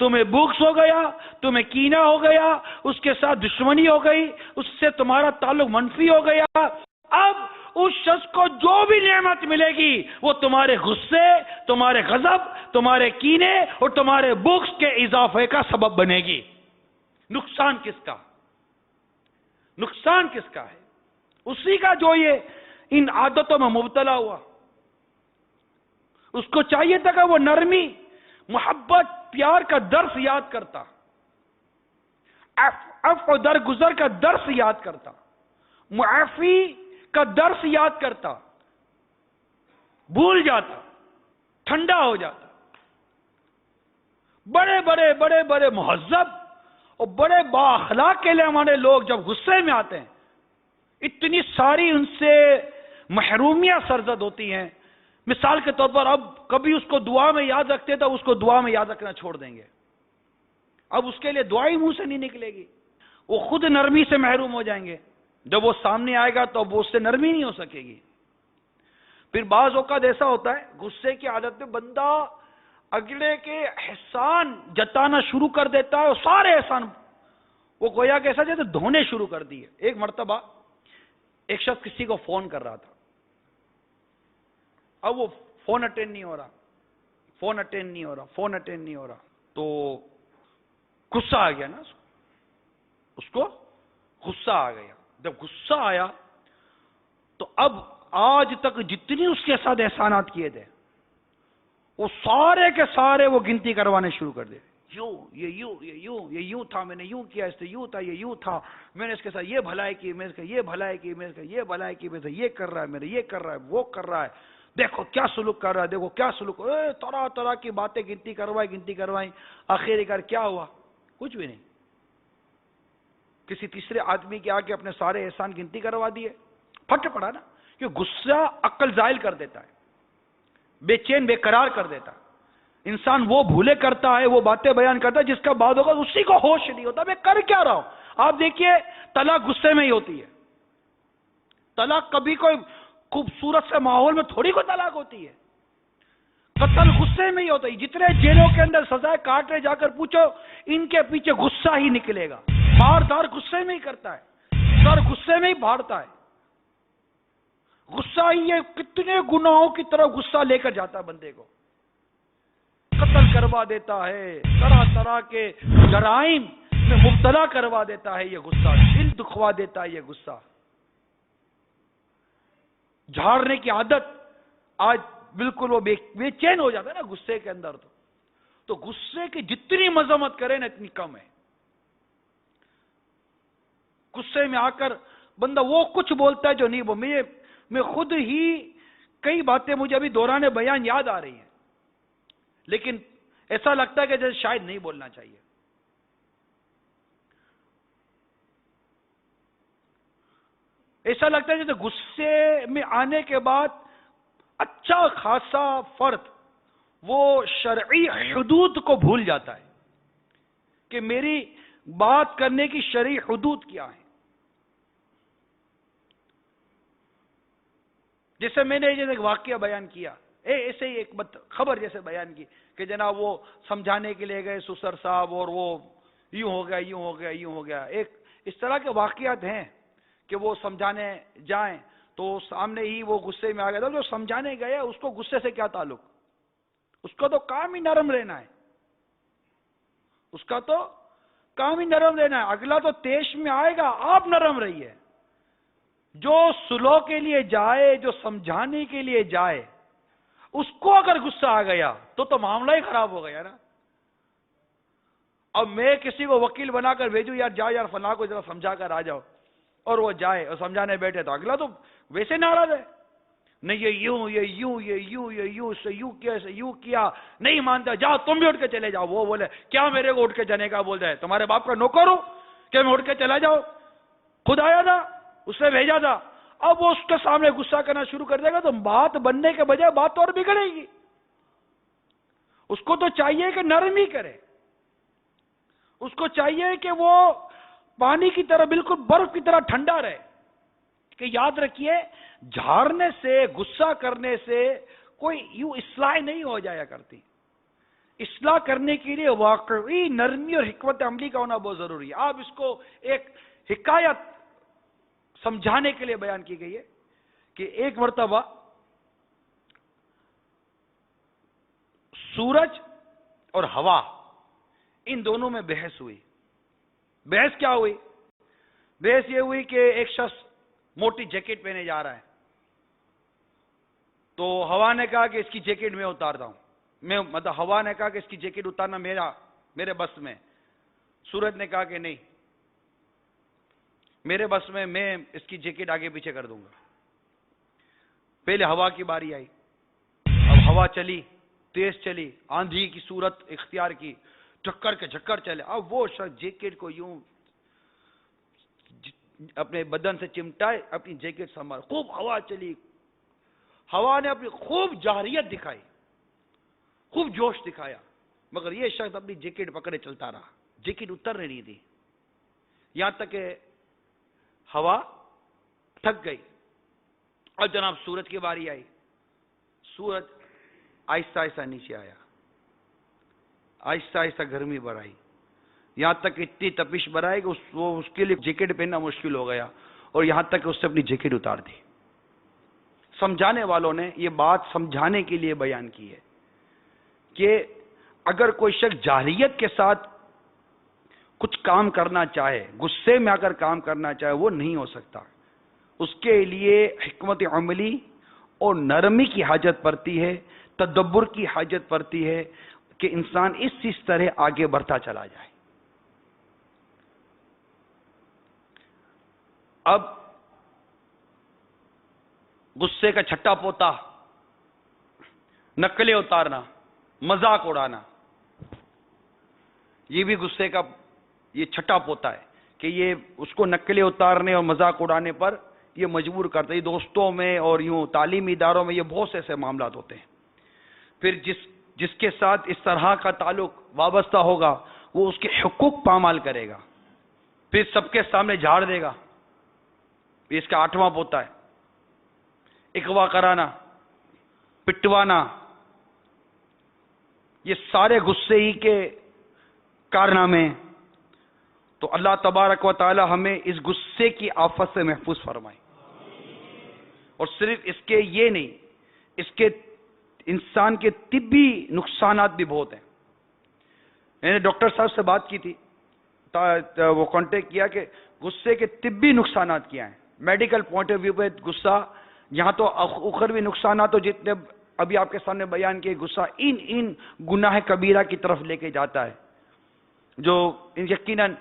تمہیں بغض ہو گیا، تمہیں کینہ ہو گیا، اس کے ساتھ دشمنی ہو گئی، اس سے تمہارا تعلق منفی ہو گیا، اب اس شخص کو جو بھی نعمت ملے گی وہ تمہارے غصے، تمہارے غضب، تمہارے کینے اور تمہارے بغض کے اضافے کا سبب بنے گی۔ نقصان کس کا؟ نقصان کس کا ہے؟ اسی کا جو یہ ان عادتوں میں مبتلا ہوا۔ اس کو چاہیے تھا کہ وہ نرمی، محبت، پیار کا درس یاد کرتا، عفو درگزر کا درس یاد کرتا، معافی کا درس یاد کرتا، بھول جاتا، ٹھنڈا ہو جاتا۔ بڑے بڑے بڑے بڑے مہذب اور بڑے با اخلاق کے لیے ہمارے لوگ جب غصے میں آتے ہیں، اتنی ساری ان سے محرومیاں سرزد ہوتی ہیں۔ مثال کے طور پر اب کبھی اس کو دعا میں یاد رکھتے تو اس کو دعا میں یاد رکھنا چھوڑ دیں گے، اب اس کے لیے دعا ہی منہ سے نہیں نکلے گی، وہ خود نرمی سے محروم ہو جائیں گے۔ جب وہ سامنے آئے گا تو وہ اس سے نرمی نہیں ہو سکے گی۔ پھر بعض اوقات ایسا ہوتا ہے غصے کی عادت میں بندہ اگلے کے احسان جتانا شروع کر دیتا ہے، اور سارے احسان وہ گویا کہ ایسا جیسے دھونے شروع کر دیے۔ ایک مرتبہ ایک شخص کسی کو فون کر رہا تھا، اب وہ فون اٹینڈ نہیں ہو رہا، فون اٹینڈ نہیں ہو رہا، فون اٹینڈ نہیں ہو رہا، تو غصہ آ گیا نا اس کو غصہ آ گیا۔ جب غصہ آیا تو اب آج تک جتنی اس کے ساتھ احسانات کیے تھے وہ سارے کے سارے وہ گنتی کروانے شروع کر دے۔ یہ یوں تھا، میں نے یوں کیا، اس سے یوں تھا، یہ یوں تھا، میں نے اس کے ساتھ یہ بھلائی کی، میں نے اس کا یہ بھلائی کی، میں نے اس کا یہ بھلائی کی، میں سے یہ کر رہا ہے، میرے یہ کر رہا ہے، وہ کر رہا ہے، دیکھو کیا سلوک کر رہا ہے، دیکھو کیا سلوک، طرح طرح کی باتیں گنتی کروائیں، آخر کار کیا ہوا؟ کچھ بھی نہیں۔ کسی تیسرے آدمی کے آگے اپنے سارے احسان گنتی کروا دیے، پھٹ پڑا نا، کہ غصہ عقل زائل کر دیتا ہے، بے چین بے قرار کر دیتا ہے۔ انسان وہ بھولے کرتا ہے، وہ باتیں بیان کرتا ہے جس کا بعد ہوگا اسی کو ہوش نہیں ہوتا، میں کر کیا رہا ہوں، آپ دیکھیے طلاق غصے میں ہی ہوتی ہے. طلاق کبھی کوئی خوبصورت سے ماحول میں تھوڑی کوئی طلاق ہوتی ہے. قتل غصے میں ہی ہوتا ہے. جتنے جیلوں کے اندر سزائے کاٹ رہے جا کر پوچھو، ان کے پیچھے غصہ ہی نکلے گا. باردار غصے میں ہی کرتا ہے، سر غصے میں ہی بھاڑتا ہے. غصہ ہی یہ کتنے گناہوں کی طرف غصہ لے کر جاتا ہے بندے کو. قتل کروا دیتا ہے، طرح طرح کے جرائم میں مبتلا کروا دیتا ہے. یہ غصہ دل دکھوا دیتا ہے. یہ غصہ جھاڑنے کی عادت آج بالکل وہ بے چین ہو جاتا ہے نا غصے کے اندر. تو غصے کی جتنی مذمت کرے نا اتنی کم ہے. غصے میں آ کر بندہ وہ کچھ بولتا ہے جو نہیں وہ. میں خود ہی کئی باتیں مجھے ابھی دوران بیان یاد آ رہی ہیں، لیکن ایسا لگتا ہے کہ جیسے شاید نہیں بولنا چاہیے. ایسا لگتا ہے جیسے غصے میں آنے کے بعد اچھا خاصا فرد وہ شرعی حدود کو بھول جاتا ہے کہ میری بات کرنے کی شرعی حدود کیا ہے. جیسے میں نے ایک واقعہ بیان کیا، ایسے ہی ایک خبر جیسے بیان کی کہ جناب وہ سمجھانے کے لیے گئے سسر صاحب، اور وہ یوں ہو گیا یوں ہو گیا یوں ہو گیا. ایک اس طرح کے واقعات ہیں کہ وہ سمجھانے جائیں تو سامنے ہی وہ غصے میں آ گیا تھا. جو سمجھانے گئے اس کو غصے سے کیا تعلق؟ اس کا تو کام ہی نرم رہنا ہے. اس کا تو کام ہی نرم رہنا ہے. اگلا تو تیش میں آئے گا، آپ نرم رہیے. جو صلح کے لیے جائے، جو سمجھانے کے لیے جائے، اس کو اگر غصہ آ گیا تو معاملہ ہی خراب ہو گیا نا. اب میں کسی کو وکیل بنا کر بھیجوں، یار جاؤ یار فلاں کو ذرا سمجھا کر آ جاؤ، اور وہ جائے اور سمجھانے بیٹھے تو اگلا تو ویسے ناراض ہے. نہیں یہ یوں یہ یوں یہ یوں یہ یوں سے یوں کیا سے یوں کیا، نہیں مانتا، جاؤ تم بھی اٹھ کے چلے جاؤ. وہ بولے کیا میرے کو اٹھ کے جانے کا بول رہے؟ تمہارے باپ کا نوکر ہوں کہ میں اٹھ کے چلا جاؤ؟ خود آیا تھا، اس نے بھیجا تھا. اب وہ اس کے سامنے غصہ کرنا شروع کر دے گا تو بات بننے کے بجائے بات اور بگڑے گی. اس کو تو چاہیے کہ نرم ہی کرے. اس کو چاہیے کہ وہ پانی کی طرح بالکل برف کی طرح ٹھنڈا رہے. کہ یاد رکھیے جھاڑنے سے، غصہ کرنے سے کوئی یوں اصلاح نہیں ہو جایا کرتی. اصلاح کرنے کے لیے واقعی نرمی اور حکمت عملی کا ہونا بہت ضروری ہے. آپ اس کو ایک حکایت سمجھانے کے لیے بیان کی گئی ہے کہ ایک مرتبہ سورج اور ہوا ان دونوں میں بحث ہوئی. بحث کیا ہوئی؟ بحث یہ ہوئی کہ ایک شخص موٹی جیکٹ پہنے جا رہا ہے تو ہوا نے کہا کہ اس کی جیکٹ میں اتارتا ہوں. مطلب ہوا نے کہا کہ اس کی جیکٹ اتارنا میرے بس میں. سورج نے کہا کہ نہیں میرے بس میں اس کی جیکٹ آگے پیچھے کر دوں گا. پہلے ہوا کی باری آئی. اب ہوا چلی، تیز چلی، آندھی کی صورت اختیار کی، ٹکر کے جھکر چلے. اب وہ شخص جیکٹ کو یوں اپنے بدن سے چمٹائے، اپنی جیکٹ سنبھال. خوب ہوا چلی، ہوا نے اپنی خوب جارحیت دکھائی، خوب جوش دکھایا، مگر یہ شخص اپنی جیکٹ پکڑے چلتا رہا. جیکٹ اترنے نہیں دی، یہاں تک کہ ہوا تھک گئی. اور جناب سورج کی باری آئی. سورج آہستہ آہستہ نیچے آیا، آہستہ آہستہ گرمی بڑھائی، یہاں تک اتنی تپش بڑھائی کہ اس کے لیے جیکٹ پہننا مشکل ہو گیا، اور یہاں تک کہ اس سے اپنی جیکٹ اتار دی. سمجھانے والوں نے یہ بات سمجھانے کے لیے بیان کی ہے کہ اگر کوئی شخص جاہلیت کے ساتھ کچھ کام کرنا چاہے، غصے میں آ کر کام کرنا چاہے، وہ نہیں ہو سکتا. اس کے لیے حکمت عملی اور نرمی کی حاجت پڑتی ہے، تدبر کی حاجت پڑتی ہے کہ انسان اس طرح آگے بڑھتا چلا جائے. اب غصے کا چھٹا پوتا، نقلیں اتارنا، مذاق اڑانا، یہ بھی غصے کا یہ چھٹا پوتا ہے کہ یہ اس کو نقلیں اتارنے اور مذاق اڑانے پر یہ مجبور کرتا ہے. یہ دوستوں میں اور یوں تعلیمی اداروں میں یہ بہت سے ایسے معاملات ہوتے ہیں. پھر جس کے ساتھ اس طرح کا تعلق وابستہ ہوگا وہ اس کے حقوق پامال کرے گا. پھر سب کے سامنے جھاڑ دے گا، یہ اس کا 8واں پوتا ہے۔ اغوا کرانا، پٹوانا، یہ سارے غصے ہی کے کارنامے۔ تو اللہ تبارک و تعالی ہمیں اس غصے کی آفت سے محفوظ فرمائے۔ اور صرف اس کے یہ نہیں، اس کے انسان کے طبی نقصانات بھی بہت ہیں۔ میں نے ڈاکٹر صاحب سے بات کی تھی، وہ کانٹیکٹ کیا کہ غصے کے طبی نقصانات کیا ہیں، میڈیکل پوائنٹ آف ویو پہ غصہ یہاں تو اخروی نقصانات تو جتنے ابھی آپ کے سامنے بیان کیے، غصہ ان گناہ کبیرہ کی طرف لے کے جاتا ہے، جو یقیناً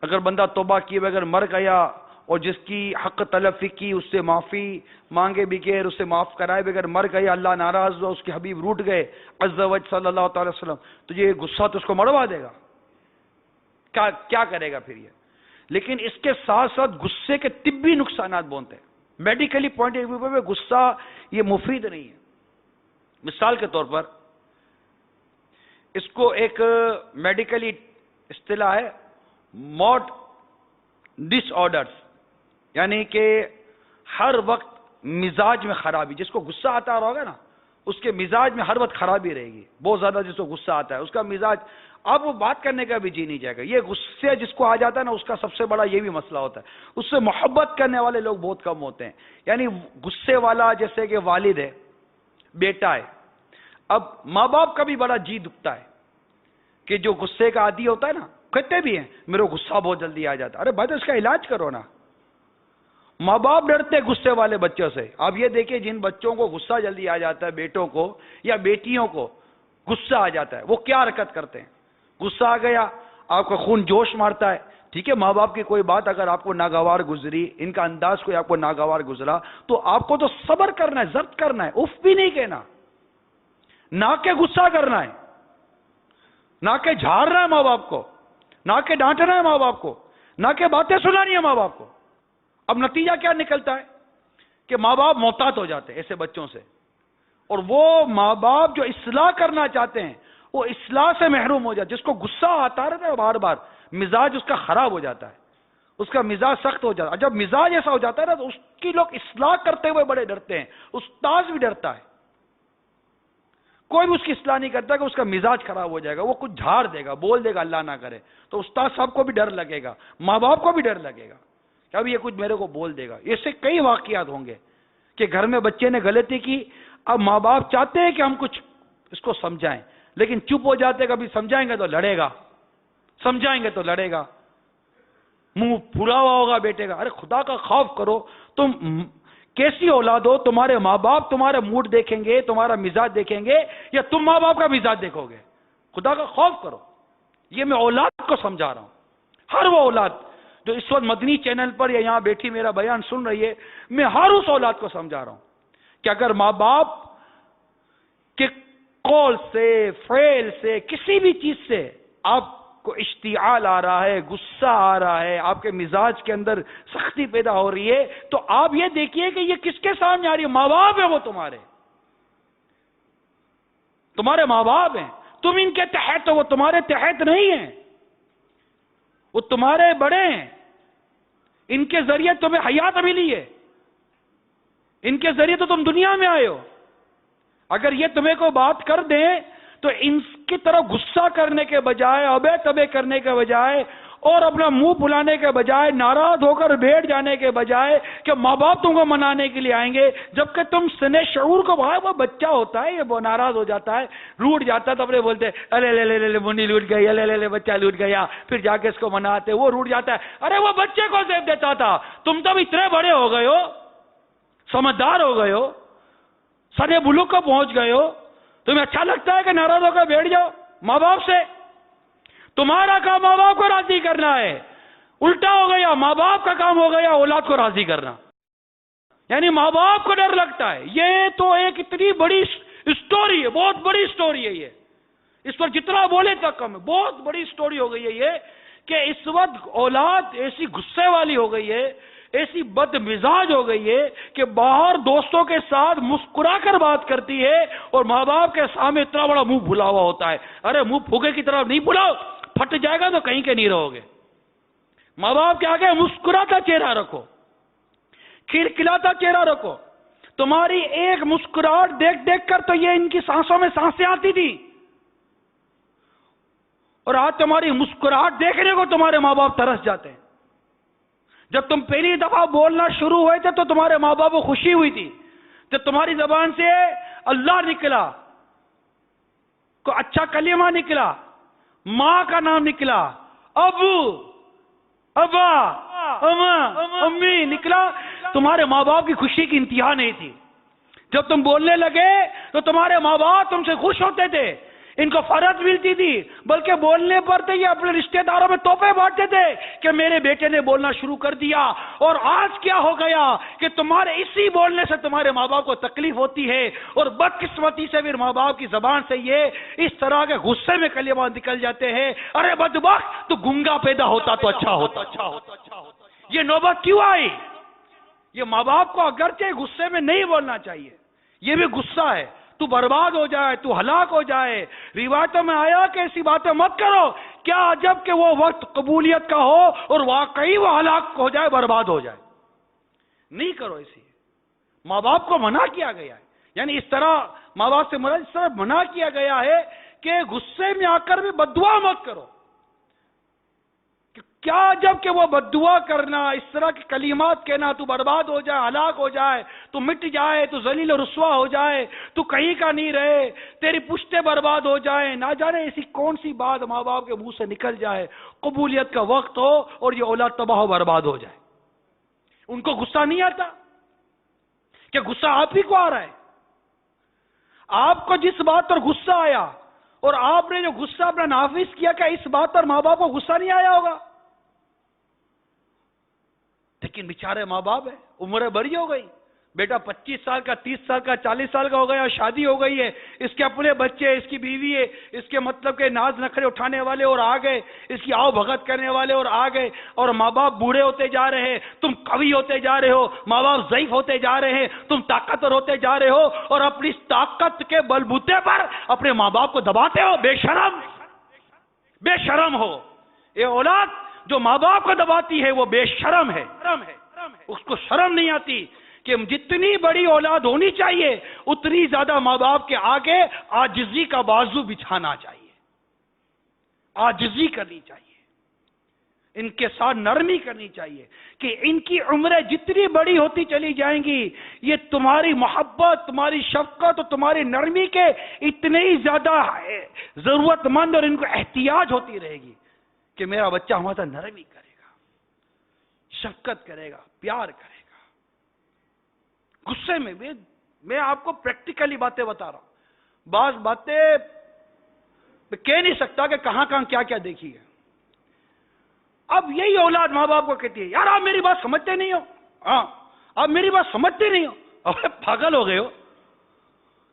اگر بندہ توبہ کیے بغیر مر گیا اور جس کی حق تلفی کی، اس سے معافی مانگے بغیر، اسے معاف کرائے بغیر مر گیا، اللہ ناراض ہوا، اس کے حبیب روٹ گئے عز و جل صلی اللہ تعالی وسلم، تو یہ غصہ تو اس کو مروا دے گا، کیا کرے گا پھر یہ۔ لیکن اس کے ساتھ ساتھ غصے کے طبی نقصانات بہت ہیں۔ میڈیکلی پوائنٹ آف ویو پہ غصہ یہ مفید نہیں ہے۔ مثال کے طور پر اس کو ایک میڈیکلی اصطلاح ہے موڈ ڈس آرڈرز، یعنی کہ ہر وقت مزاج میں خرابی، جس کو غصہ آتا ہوگا نا اس کے مزاج میں ہر وقت خرابی رہے گی، بہت زیادہ جس کو غصہ آتا ہے اس کا مزاج اب وہ بات کرنے کا بھی جی نہیں جائے گا۔ یہ غصے جس کو آ جاتا ہے نا اس کا سب سے بڑا یہ بھی مسئلہ ہوتا ہے، اس سے محبت کرنے والے لوگ بہت کم ہوتے ہیں۔ یعنی غصے والا جیسے کہ والد ہے، بیٹا ہے، اب ماں باپ کا بھی بڑا جی دکھتا ہے کہ جو غصے کا عادی ہوتا ہے نا، کہتے بھی ہیں میرے کو غصہ بہت جلدی آ جاتا ہے، ارے بھائی تو اس کا علاج کرو نا۔ ماں باپ ڈرتے غصے والے بچوں سے۔ آپ یہ دیکھیں جن بچوں کو غصہ جلدی آ جاتا ہے، بیٹوں کو یا بیٹیوں کو غصہ آ جاتا ہے، وہ کیا حرکت کرتے ہیں؟ غصہ آ گیا، آپ کا خون جوش مارتا ہے، ٹھیک ہے، ماں باپ کی کوئی بات اگر آپ کو ناگوار گزری، ان کا انداز کوئی آپ کو ناگوار گزرا تو آپ کو تو صبر کرنا ہے، ضبط کرنا ہے، اف بھی نہیں کہنا، نہ کہ غصہ کرنا ہے، نہ کہ جھاڑنا ہے ماں باپ کو، نہ کہ ڈانٹنا ہے ماں باپ کو، نہ کہ باتیں سنانی ہے ماں باپ کو۔ اب نتیجہ کیا نکلتا ہے کہ ماں باپ محتاط ہو جاتے ہیں ایسے بچوں سے، اور وہ ماں باپ جو اصلاح کرنا چاہتے ہیں وہ اصلاح سے محروم ہو جاتے، جس کو غصہ آتا رہتا ہے بار بار، مزاج اس کا خراب ہو جاتا ہے، اس کا مزاج سخت ہو جاتا ہے۔ جب مزاج ایسا ہو جاتا ہے نا تو اس کی لوگ اصلاح کرتے ہوئے بڑے ڈرتے ہیں، استاد بھی ڈرتا ہے، کوئی بھی اس کی اصلاح نہیں کرتا کہ اس کا مزاج خراب ہو جائے گا، وہ کچھ جھاڑ دے گا، بول دے گا، اللہ نہ کرے، تو استاد صاحب کو بھی ڈر لگے گا، ماں باپ کو بھی ڈر لگے گا کہ اب یہ کچھ میرے کو بول دے گا۔ ایسے کئی واقعات ہوں گے کہ گھر میں بچے نے غلطی کی، اب ماں باپ چاہتے ہیں کہ ہم کچھ اس کو سمجھائیں، لیکن چپ ہو جاتے، کبھی سمجھائیں گے تو لڑے گا، سمجھائیں گے تو لڑے گا، منہ پھلا ہوا ہوگا بیٹے کا۔ ارے خدا کا خوف کرو، تم کیسی اولاد ہو؟ تمہارے ماں باپ تمہارا موڈ دیکھیں گے، تمہارا مزاج دیکھیں گے، یا تم ماں باپ کا مزاج دیکھو گے؟ خدا کا خوف کرو۔ یہ میں اولاد کو سمجھا رہا ہوں، ہر وہ اولاد جو اس وقت مدنی چینل پر یا یہاں بیٹھی میرا بیان سن رہی ہے، میں ہر اس اولاد کو سمجھا رہا ہوں کہ اگر ماں باپ کے قول سے، فعل سے، کسی بھی چیز سے آپ کو اشتعال آ رہا ہے، غصہ آ رہا ہے، آپ کے مزاج کے اندر سختی پیدا ہو رہی ہے، تو آپ یہ دیکھیے کہ یہ کس کے سامنے آ رہی ہے؟ ماں باپ ہیں، وہ تمہارے ماں باپ ہیں، تم ان کے تحت ہو، وہ تمہارے تحت نہیں ہیں، وہ تمہارے بڑے ہیں، ان کے ذریعے تمہیں حیات ملی ہے، ان کے ذریعے تو تم دنیا میں آئے ہو۔ اگر یہ تمہیں کو بات کر دیں تو ان کی طرف غصہ کرنے کے بجائے، ابے تبے کرنے کے بجائے، اور اپنا منہ پھلانے کے بجائے، ناراض ہو کر بیٹھ جانے کے بجائے کہ ماں باپ تم کو منانے کے لیے آئیں گے، جبکہ تم سنے شعور کو بھائی وہ بچہ ہوتا ہے، یہ وہ ناراض ہو جاتا ہے، روٹ جاتا ہے، تو اپنے بولتے ارے لے لے لے منی لوٹ گئی، لے لے لے بچہ لوٹ گیا، پھر جا کے اس کو مناتے، وہ روٹ جاتا ہے، ارے وہ بچے کو زیب دیتا تھا، تم تو اتنے بڑے ہو گئے ہو، سمجھدار ہو گئے ہو، سنے بلوک کو پہنچ گئے ہو، تمہیں اچھا لگتا ہے کہ ناراض ہو کر بیٹھ جاؤ ماں باپ سے؟ تمہارا کام ماں باپ کو راضی کرنا ہے، الٹا ہو گیا، ماں باپ کا کام ہو گیا اولاد کو راضی کرنا، یعنی ماں باپ کو ڈر لگتا ہے۔ یہ تو ایک اتنی بڑی اسٹوری ہے، بہت بڑی اسٹوری ہے یہ، اس پر جتنا بولے تک کم ہے، بہت بڑی اسٹوری ہو گئی ہے یہ، کہ اس وقت اولاد ایسی غصے والی ہو گئی ہے، ایسی بد مزاج ہو گئی ہے کہ باہر دوستوں کے ساتھ مسکرا کر بات کرتی ہے اور ماں باپ کے سامنے اتنا بڑا منہ پھلا ہوا ہوتا ہے۔ ارے منہ پھوگے کی طرف نہیں پھلاؤ، پھٹ جائے گا تو کہیں کے نہیں رہو گے۔ ماں باپ کے آگے مسکراتا چہرہ رکھو، کھلکھلاتا چہرہ رکھو. تمہاری ایک مسکراہٹ دیکھ دیکھ کر تو یہ ان کی سانسوں میں سانسیں آتی تھی، اور آج تمہاری مسکراہٹ دیکھنے کو تمہارے ماں باپ ترس جاتے ہیں. جب تم پہلی دفعہ بولنا شروع ہوئے تھے تو تمہارے ماں باپ کو خوشی ہوئی تھی. جب تمہاری زبان سے اللہ نکلا، کو اچھا کلمہ نکلا، ماں کا نام نکلا، ابو، ابا، اما، امی نکلا، تمہارے ماں باپ کی خوشی کی انتہا نہیں تھی. جب تم بولنے لگے تو تمہارے ماں باپ تم سے خوش ہوتے تھے، ان کو فرحت ملتی تھی، بلکہ بولنے پر تو یہ اپنے رشتہ داروں میں تحفے بانٹتے تھے کہ میرے بیٹے نے بولنا شروع کر دیا. اور آج کیا ہو گیا کہ تمہارے اسی بولنے سے تمہارے ماں باپ کو تکلیف ہوتی ہے، اور بدقسمتی سے پھر ماں باپ کی زبان سے یہ اس طرح کے غصے میں کلمات نکل جاتے ہیں، ارے بدبخت تو گنگا پیدا ہوتا تو اچھا ہوتا. یہ نوبت کیوں آئی؟ یہ ماں باپ کو اگرچہ غصے میں نہیں بولنا چاہیے، یہ بھی غصہ ہے، تو برباد ہو جائے، تو ہلاک ہو جائے. روایتوں میں آیا کہ ایسی باتیں مت کرو. کیا عجب کہ وہ وقت قبولیت کا ہو اور واقعی وہ ہلاک ہو جائے، برباد ہو جائے. نہیں کرو ایسی. ماں باپ کو منع کیا گیا ہے، یعنی اس طرح ماں باپ سے مراد اس طرح منع کیا گیا ہے کہ غصے میں آ کر بھی بد دعا مت کرو. کیا جب کہ وہ بد دعا کرنا، اس طرح کے کلمات کہنا، تو برباد ہو جائے، ہلاک ہو جائے، تو مٹ جائے، تو ذلیل و رسوا ہو جائے، تو کہیں کا نہیں رہے، تیری پشتے برباد ہو جائیں. نہ جانے ایسی کون سی بات ماں باپ کے منہ سے نکل جائے، قبولیت کا وقت ہو اور یہ اولاد تباہ و برباد ہو جائے. ان کو غصہ نہیں آتا کہ غصہ آپ ہی کو آ رہا ہے. آپ کو جس بات پر غصہ آیا اور آپ نے جو غصہ اپنا نافذ کیا، کیا اس بات پر ماں باپ کو غصہ نہیں آیا ہوگا؟ لیکن بیچارے ماں باپ ہیں، عمریں بڑی ہو گئی، بیٹا 25 سال کا، 30 سال کا، 40 سال کا ہو گیا، شادی ہو گئی ہے، اس کے اپنے بچے، اس کی بیوی ہے، اس کے مطلب کہ ناز نخرے اٹھانے والے اور آ گئے، اس کی آؤ بھگت کرنے والے اور آ گئے، اور ماں باپ بوڑھے ہوتے جا رہے ہیں، تم قوی ہوتے جا رہے ہو، ماں باپ ضعیف ہوتے جا رہے ہیں، تم طاقتور ہوتے جا رہے ہو، اور اپنی اس طاقت کے بلبوتے پر اپنے ماں باپ کو دباتے ہو. بے شرم، بے شرم ہو. یہ اولاد جو ماں باپ کو دباتی ہے وہ بے شرم ہے. اس کو شرم نہیں آتی کہ جتنی بڑی اولاد ہونی چاہیے اتنی زیادہ ماں باپ کے آگے عاجزی کا بازو بچھانا چاہیے، عاجزی کرنی چاہیے، ان کے ساتھ نرمی کرنی چاہیے کہ ان کی عمریں جتنی بڑی ہوتی چلی جائیں گی، یہ تمہاری محبت، تمہاری شفقت اور تمہاری نرمی کے اتنے ہی زیادہ ضرورت مند، اور ان کو احتیاج ہوتی رہے گی کہ میرا بچہ ہمارا نرمی کرے گا، شفقت کرے گا، پیار کرے گا. غصے میں آپ کو پریکٹیکلی باتیں بتا رہا ہوں. بعض باتیں میں کہہ نہیں سکتا کہ کہاں کہاں کیا کیا دیکھی ہے. اب یہی اولاد ماں باپ کو کہتی ہے، یار آپ میری بات سمجھتے نہیں ہو. ہاں، آپ میری بات سمجھتے نہیں ہو. ارے پاگل ہو گئے ہو،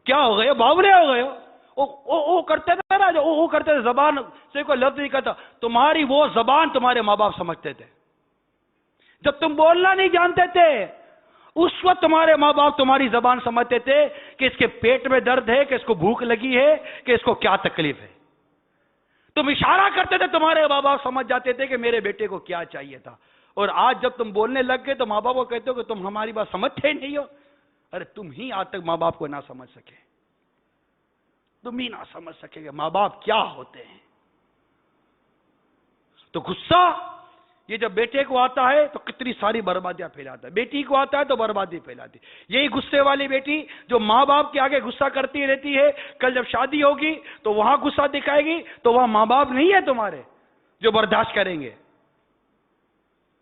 کیا ہو گئے ہو، باولے ہو گئے ہو. او کرتے تھے نا، جو او کرتے تھے، زبان سے کوئی لفظ نہیں کرتا. تمہاری وہ زبان تمہارے ماں باپ سمجھتے تھے. جب تم بولنا نہیں جانتے تھے اس وقت تمہارے ماں باپ تمہاری زبان سمجھتے تھے کہ اس کے پیٹ میں درد ہے، کہ اس کو بھوک لگی ہے، کہ اس کو کیا تکلیف ہے. تم اشارہ کرتے تھے، تمہارے ماں باپ سمجھ جاتے تھے کہ میرے بیٹے کو کیا چاہیے تھا. اور آج جب تم بولنے لگ گئے تو ماں باپ کو کہتے ہو کہ تم ہماری بات سمجھتے ہی نہیں ہو. ارے تم ہی آج تک ماں باپ کو نہ سمجھ سکے، تم ہی نہ سمجھ سکے کہ ماں باپ کیا ہوتے ہیں. تو غصہ یہ جب بیٹے کو آتا ہے تو کتنی ساری بربادیاں پھیلاتا ہے، بیٹی کو آتا ہے تو بربادی پھیلاتی. یہی غصے والی بیٹی جو ماں باپ کے آگے غصہ کرتی رہتی ہے، کل جب شادی ہوگی تو وہاں غصہ دکھائے گی تو وہاں ماں باپ نہیں ہے تمہارے جو برداشت کریں گے.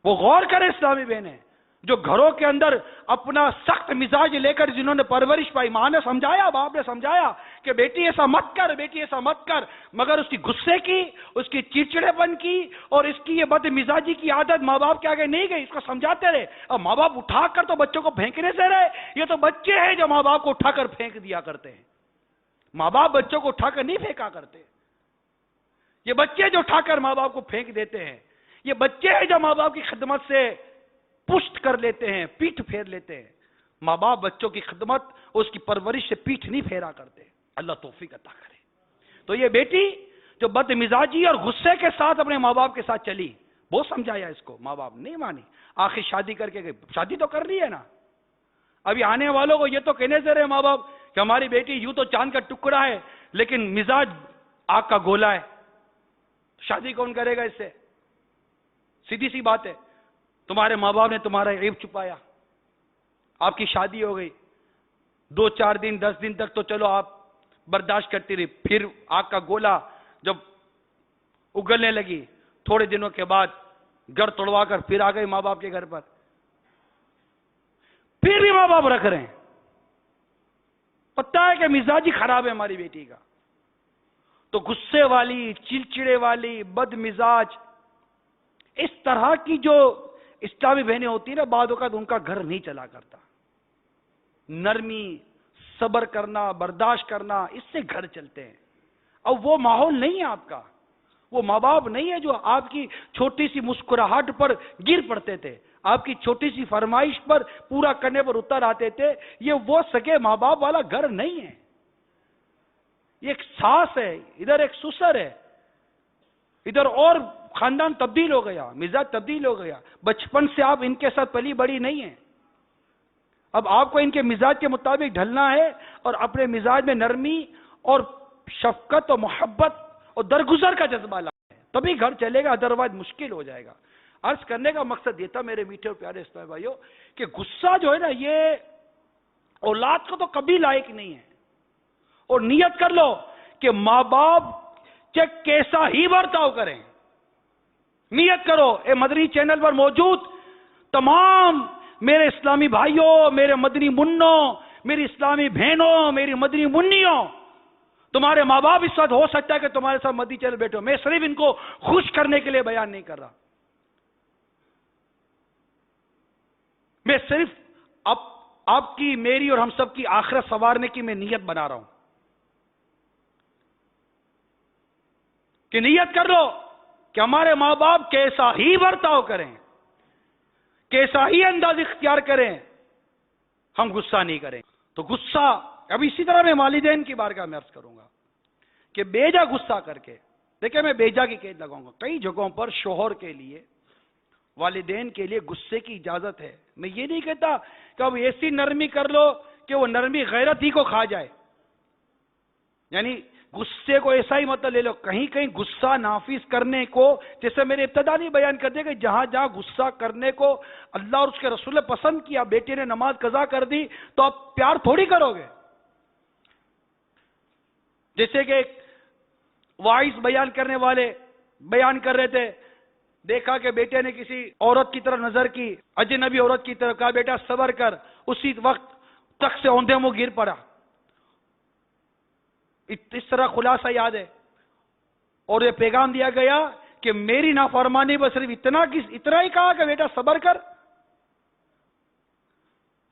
وہ غور کرے اسلامی بہنیں، جو گھروں کے اندر اپنا سخت مزاج لے کر جنہوں نے پرورش پائی، ماں نے سمجھایا، باپ نے سمجھایا کہ بیٹی ایسا مت کر، بیٹی ایسا مت کر، مگر اس کی غصے کی، اس کی چڑچڑے پن کی اور اس کی یہ بد مزاجی کی عادت ماں باپ کے آگے نہیں گئی. اس کو سمجھاتے رہے. اب ماں باپ اٹھا کر تو بچوں کو پھینکنے سے رہے. یہ تو بچے ہیں جو ماں باپ کو اٹھا کر پھینک دیا کرتے ہیں. ماں باپ بچوں کو اٹھا کر نہیں پھینکا کرتے. یہ بچے جو اٹھا کر ماں باپ کو پھینک دیتے ہیں. یہ بچے ہیں جو ماں باپ کی خدمت سے پشت کر لیتے ہیں، پیٹھ پھیر لیتے ہیں. ماں باپ بچوں کی خدمت اور اس کی پرورش سے پیٹھ نہیں پھیرا کرتے. اللہ توفیق عطا کرے. تو یہ بیٹی جو بد مزاجی اور غصے کے ساتھ اپنے ماں باپ کے ساتھ چلی، بہت سمجھایا اس کو، ماں باپ نہیں مانی، آخر شادی کر کے گئی، شادی تو کر لی ہے نا، ابھی آنے والوں کو یہ تو کہنے سے رہے ماں باپ کہ ہماری بیٹی یوں تو چاند کا ٹکڑا ہے لیکن مزاج آگ کا گولا ہے، شادی کون کرے گا اس سے؟ سیدھی سی بات ہے، تمہارے ماں باپ نے تمہارا عیب چھپایا، آپ کی شادی ہو گئی، 2-4 دن 10 دن تک تو چلو آپ برداشت کرتی رہی، پھر آگ کا گولا جب اگلنے لگی، تھوڑے دنوں کے بعد گھر توڑوا کر پھر آ گئی ماں باپ کے گھر پر، پھر بھی ماں باپ رکھ رہے ہیں، پتہ ہے کہ مزاج ہی خراب ہے ہماری بیٹی کا، تو غصے والی، چڑچڑے والی، بد مزاج، اس طرح کی جو اسلامی بہنیں ہوتی ہیں نا، بعض اوقات ان کا گھر نہیں چلا کرتا، نرمی، صبر کرنا، برداشت کرنا، اس سے گھر چلتے ہیں، اب وہ ماحول نہیں ہے آپ کا، وہ ماں باپ نہیں ہے جو آپ کی چھوٹی سی مسکراہٹ پر گر پڑتے تھے، آپ کی چھوٹی سی فرمائش پر پورا کرنے پر اتر آتے تھے، یہ وہ سگے ماں باپ والا گھر نہیں ہے، یہ ایک ساس ہے، ادھر ایک سسر ہے، ادھر اور خاندان تبدیل ہو گیا، مزاج تبدیل ہو گیا، بچپن سے آپ ان کے ساتھ پلی بڑی نہیں ہیں، اب آپ کو ان کے مزاج کے مطابق ڈھلنا ہے اور اپنے مزاج میں نرمی اور شفقت اور محبت اور درگزر کا جذبہ لانا ہے، تبھی گھر چلے گا، ادروائز مشکل ہو جائے گا۔ عرض کرنے کا مقصد یہ تھا میرے میٹھے اور پیارے اسلامی بھائیوں کہ غصہ جو ہے نا، یہ اولاد کو تو کبھی لائق نہیں ہے، اور نیت کر لو کہ ماں باپ کیسا ہی برتاؤ کریں، نیت کرو، اے مدنی چینل پر موجود تمام میرے اسلامی بھائیوں، میرے مدنی منوں، میری اسلامی بہنوں، میری مدنی منیوں، تمہارے ماں باپ اس وقت ہو سکتا ہے کہ تمہارے ساتھ مدنی چینل بیٹھو، میں صرف ان کو خوش کرنے کے لیے بیان نہیں کر رہا، میں صرف آپ کی، میری اور ہم سب کی آخرت سنوارنے کی میں نیت بنا رہا ہوں کہ نیت کر لو کہ ہمارے ماں باپ کیسا ہی برتاؤ کریں، کیسا ہی انداز اختیار کریں، ہم غصہ نہیں کریں۔ تو غصہ، اب اسی طرح میں والدین کی بارگاہ میں عرض کروں گا کہ بیجا غصہ کر کے، دیکھیں میں بیجا کی قید لگاؤں گا، کئی جگہوں پر شوہر کے لیے، والدین کے لیے غصے کی اجازت ہے، میں یہ نہیں کہتا کہ اب ایسی نرمی کر لو کہ وہ نرمی غیرت ہی کو کھا جائے، یعنی غصے کو ایسا ہی مطلب لے لو، کہیں کہیں غصہ نافذ کرنے کو، جیسے میں نے ابتدا نہیں بیان کر دیا کہ جہاں جہاں غصہ کرنے کو اللہ اور اس کے رسول نے پسند کیا، بیٹے نے نماز قضا کر دی تو آپ پیار تھوڑی کرو گے، جیسے کہ ایک وائس بیان کرنے والے بیان کر رہے تھے، دیکھا کہ بیٹے نے کسی عورت کی طرف نظر کی، اجنبی عورت کی طرف، کہا بیٹا صبر کر، اسی وقت تک سے اوندھے منہ گر پڑا، اس طرح خلاصہ یاد ہے، اور یہ پیغام دیا گیا کہ میری نافرمانی پر صرف اتنا ہی کہا کہ بیٹا صبر کر،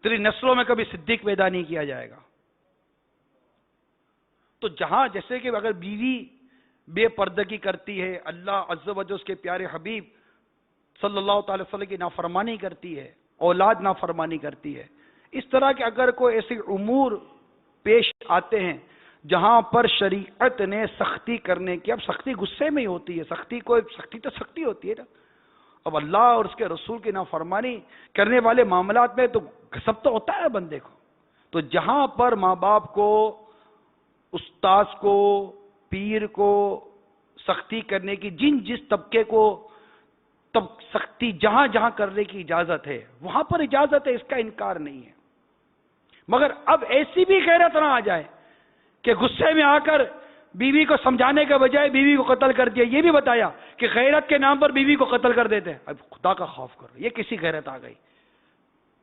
تیری نسلوں میں کبھی صدیق پیدا نہیں کیا جائے گا۔ تو جہاں جیسے کہ اگر بیوی بے پردگی کرتی ہے، اللہ عز و جل اس کے پیارے حبیب صلی اللہ تعالی وسلم کی نافرمانی کرتی ہے، اولاد نافرمانی کرتی ہے، اس طرح کے اگر کوئی ایسے امور پیش آتے ہیں جہاں پر شریعت نے سختی کرنے کی، اب سختی غصے میں ہی ہوتی ہے، سختی تو سختی ہوتی ہے نا، اب اللہ اور اس کے رسول کی نافرمانی کرنے والے معاملات میں تو غضب تو ہوتا ہے بندے کو، تو جہاں پر ماں باپ کو، استاذ کو، پیر کو سختی کرنے کی، جس طبقے کو تب سختی جہاں جہاں کرنے کی اجازت ہے وہاں پر اجازت ہے، اس کا انکار نہیں ہے، مگر اب ایسی بھی غیرت نہ آ جائے کہ غصے میں آ کر بیوی کو سمجھانے کے بجائے بیوی کو قتل کر دیا۔ یہ بھی بتایا کہ غیرت کے نام پر بیوی کو قتل کر دیتے ہیں، اب خدا کا خوف کرو، یہ کسی غیرت آ گئی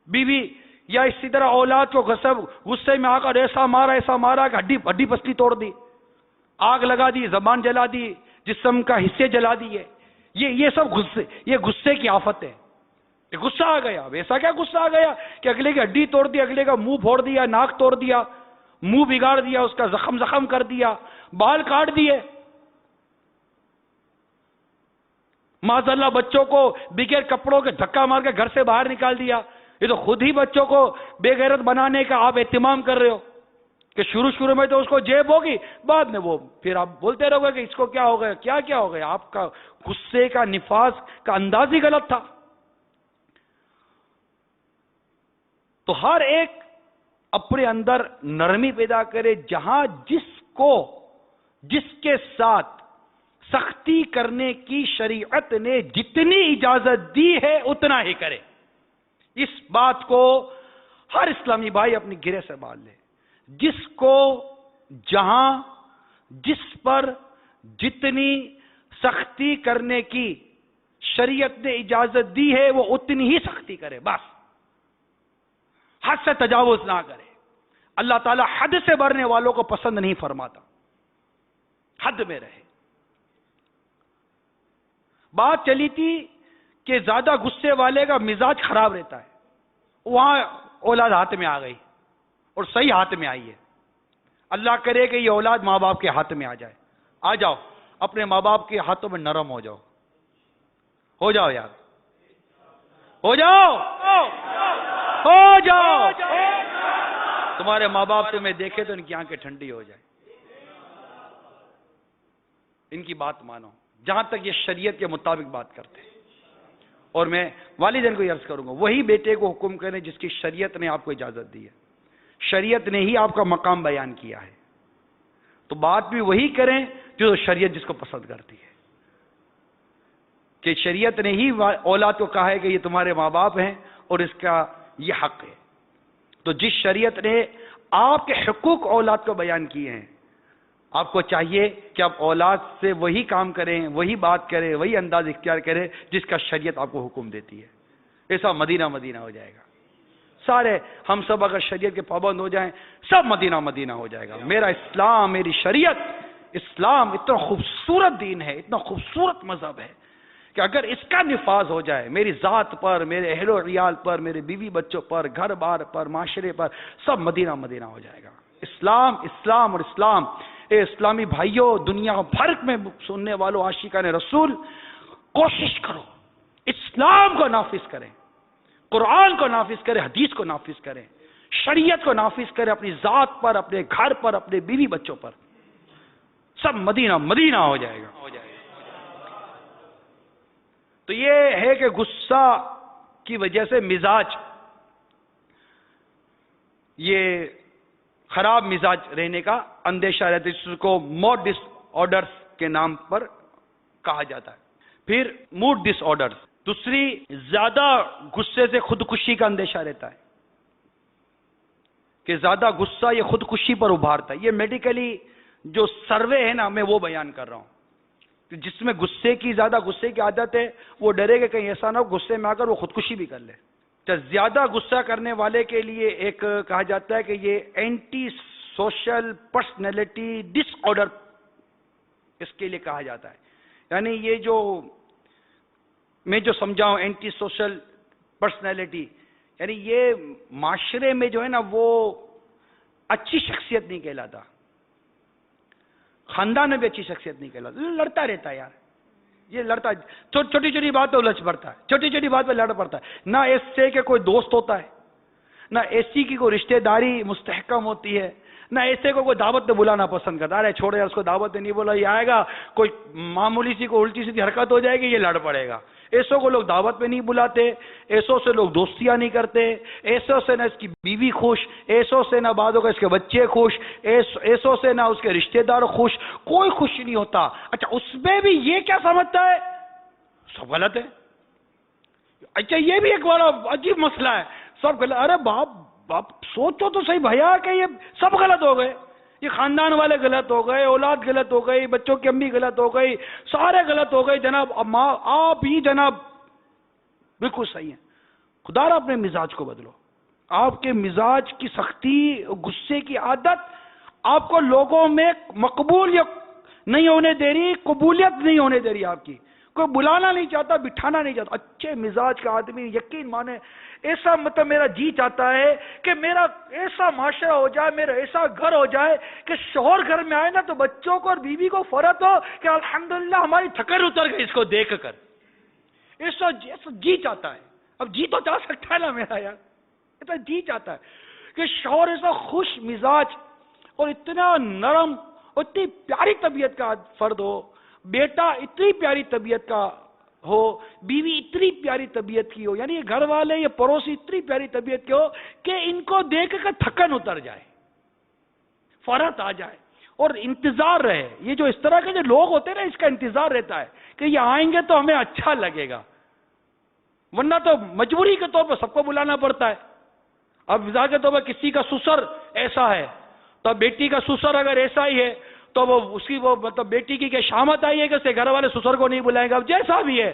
بیوی، یا اسی طرح اولاد کو غصے میں آ کر ایسا مارا کہ ہڈی پسلی توڑ دی، آگ لگا دی، زبان جلا دی، جسم کا حصے جلا دیے، یہ سب غصے کی آفت ہے، یہ غصہ آ گیا۔ اب ایسا کیا غصہ آ گیا کہ اگلے کی ہڈی توڑ دی، اگلے کا منہ پھوڑ دیا، ناک توڑ دیا، منہ بگاڑ دیا، اس کا زخم کر دیا، بال کاٹ دیے، معاذ اللہ بچوں کو بغیر کپڑوں کے دھکا مار کے گھر سے باہر نکال دیا، یہ تو خود ہی بچوں کو بے غیرت بنانے کا آپ اہتمام کر رہے ہو۔ کہ شروع میں تو اس کو جیب ہوگی، بعد میں وہ پھر آپ بولتے رہو گے کہ اس کو کیا ہو گیا، کیا ہو گیا. آپ کا غصے کا نفاذ کا انداز ہی غلط تھا. تو ہر ایک اپنے اندر نرمی پیدا کرے، جہاں جس کے ساتھ سختی کرنے کی شریعت نے جتنی اجازت دی ہے اتنا ہی کرے. اس بات کو ہر اسلامی بھائی اپنی گرے سے باندھ لے. جس پر جتنی سختی کرنے کی شریعت نے اجازت دی ہے وہ اتنی ہی سختی کرے. بس حد سے تجاوز نہ کرے. اللہ تعالیٰ حد سے بڑھنے والوں کو پسند نہیں فرماتا. حد میں رہے. بات چلی تھی کہ زیادہ غصے والے کا مزاج خراب رہتا ہے. وہاں اولاد ہاتھ میں آ گئی اور صحیح ہاتھ میں آئی ہے. اللہ کرے کہ یہ اولاد ماں باپ کے ہاتھ میں آ جائے. آ جاؤ اپنے ماں باپ کے ہاتھوں میں نرم ہو جاؤ یار، ہو جاؤ. تمہارے ماں باپ تمہیں دیکھے تو ان کی آنکھیں ٹھنڈی ہو جائے. ان کی بات مانو جہاں تک یہ شریعت کے مطابق بات کرتے ہیں. اور میں والدین کو یہ عرض کروں گا، وہی بیٹے کو حکم کریں جس کی شریعت نے آپ کو اجازت دی ہے. شریعت نے ہی آپ کا مقام بیان کیا ہے، تو بات بھی وہی کریں جو شریعت جس کو پسند کرتی ہے. کہ شریعت نے ہی اولاد کو کہا ہے کہ یہ تمہارے ماں باپ ہیں اور اس کا یہ حق ہے. تو جس شریعت نے آپ کے حقوق اولاد کو بیان کیے ہیں، آپ کو چاہیے کہ آپ اولاد سے وہی کام کریں، وہی بات کریں، وہی انداز اختیار کریں جس کا شریعت آپ کو حکم دیتی ہے. ایسا مدینہ ہو جائے گا. سارے ہم سب اگر شریعت کے پابند ہو جائیں، سب مدینہ ہو جائے گا. میرا اسلام، میری شریعت، اسلام اتنا خوبصورت دین ہے، اتنا خوبصورت مذہب ہے کہ اگر اس کا نفاذ ہو جائے میری ذات پر، میرے اہل و عیال پر، میرے بیوی بچوں پر، گھر بار پر، معاشرے پر، سب مدینہ ہو جائے گا. اسلام اور اسلام. اے اسلامی بھائیوں، دنیا بھر میں سننے والوں، عاشقان رسول، کوشش کرو اسلام کو نافذ کریں، قرآن کو نافذ کریں، حدیث کو نافذ کریں، شریعت کو نافذ کریں اپنی ذات پر، اپنے گھر پر، اپنے بیوی بچوں پر. سب مدینہ ہو جائے گا. تو یہ ہے کہ غصہ کی وجہ سے مزاج، یہ خراب مزاج رہنے کا اندیشہ رہتا ہے، جس کو موڈ ڈس آرڈرز کے نام پر کہا جاتا ہے. پھر موڈ ڈس آرڈرز. دوسری، زیادہ غصے سے خودکشی کا اندیشہ رہتا ہے کہ زیادہ غصہ یہ خودکشی پر ابھارتا ہے. یہ میڈیکلی جو سروے ہے نا، میں وہ بیان کر رہا ہوں. جس میں زیادہ غصے کی عادت ہے، وہ ڈرے گا کہیں ایسا نہ ہو غصے میں آ کر وہ خودکشی بھی کر لے. زیادہ غصہ کرنے والے کے لیے ایک کہا جاتا ہے کہ یہ اینٹی سوشل پرسنالٹی ڈس آرڈر اس کے لیے کہا جاتا ہے. یعنی یہ جو میں جو سمجھاؤں اینٹی سوشل پرسنالٹی، یعنی یہ معاشرے میں جو ہے نا وہ اچھی شخصیت نہیں کہلاتا، خاندان میں بھی اچھی شخصیت نہیں کہلاتا. لڑتا رہتا ہے یار، یہ لڑتا، چھوٹی چھوٹی بات پہ الجھ پڑتا ہے، چھوٹی چھوٹی بات پہ لڑ پڑتا ہے. نہ ایسے کہ کوئی دوست ہوتا ہے، نہ ایسی کی کوئی رشتہ داری مستحکم ہوتی ہے، نہ ایسے کو کوئی دعوت میں بلانا پسند کرتا ہے. ارے چھوڑے یار، اس کو دعوت میں نہیں بولا، یہ آئے گا کوئی معمولی سی کوئی الٹی سیدھی حرکت ہو جائے گی، یہ لڑ پڑے گا. ایسوں کو لوگ دعوت میں نہیں بلاتے، ایسوں سے لوگ دوستیاں نہیں کرتے، ایسوں سے نہ اس کی بیوی خوش، ایسوں سے نہ بعدوں کا اس کے بچے خوش، ایسوں سے نہ اس کے رشتہ دار خوش، کوئی خوش نہیں ہوتا. اچھا اس میں بھی یہ کیا سمجھتا ہے سب غلط ہے. اچھا یہ بھی ایک بڑا عجیب مسئلہ ہے، سب غلط. ارے باپ سوچو تو صحیح بھیا کہ یہ سب غلط ہو گئے. یہ خاندان والے غلط ہو گئے، اولاد غلط ہو گئی، بچوں کی امی غلط ہو گئی، سارے غلط ہو گئے. جناب آپ ہی جناب بالکل صحیح ہیں. خدا را اپنے مزاج کو بدلو. آپ کے مزاج کی سختی، غصے کی عادت آپ کو لوگوں میں مقبول نہیں ہونے دے رہی، قبولیت نہیں ہونے دے رہی. آپ کی کوئی بلانا نہیں چاہتا، بٹھانا نہیں چاہتا. اچھے مزاج کا آدمی یقین مانے، ایسا مطلب میرا جی چاہتا ہے کہ میرا ایسا معاشرہ ہو جائے، میرا ایسا گھر ہو جائے کہ شوہر گھر میں آئے نا تو بچوں کو اور بیوی کو فرق ہو کہ الحمدللہ ہماری تھکن اتر گئی اس کو دیکھ کر. ایسا جی چاہتا ہے. اب جی تو چاہ سکتا ہے نا میرا یار، ایسا جی چاہتا ہے کہ شوہر ایسا خوش مزاج، اور اتنا نرم اور اتنی پیاری طبیعت کا فرد ہو، بیٹا اتنی پیاری طبیعت کا ہو، بیوی اتنی پیاری طبیعت کی ہو، یعنی یہ گھر والے یہ پڑوسی اتنی پیاری طبیعت کے ہو کہ ان کو دیکھ کر تھکن اتر جائے، فرحت آ جائے اور انتظار رہے. یہ جو اس طرح کے جو لوگ ہوتے ہیں نا، اس کا انتظار رہتا ہے کہ یہ آئیں گے تو ہمیں اچھا لگے گا، ورنہ تو مجبوری کے طور پر سب کو بلانا پڑتا ہے. اب مثال کے طور پر کسی کا سسر ایسا ہے تو بیٹی کا سسر اگر ایسا ہی ہے تو وہ اس کی وہ مطلب بیٹی کی کیا شامت آئی ہے کہ اس کے گھر والے سسر کو نہیں بلائیں گے. اب جیسا بھی ہے،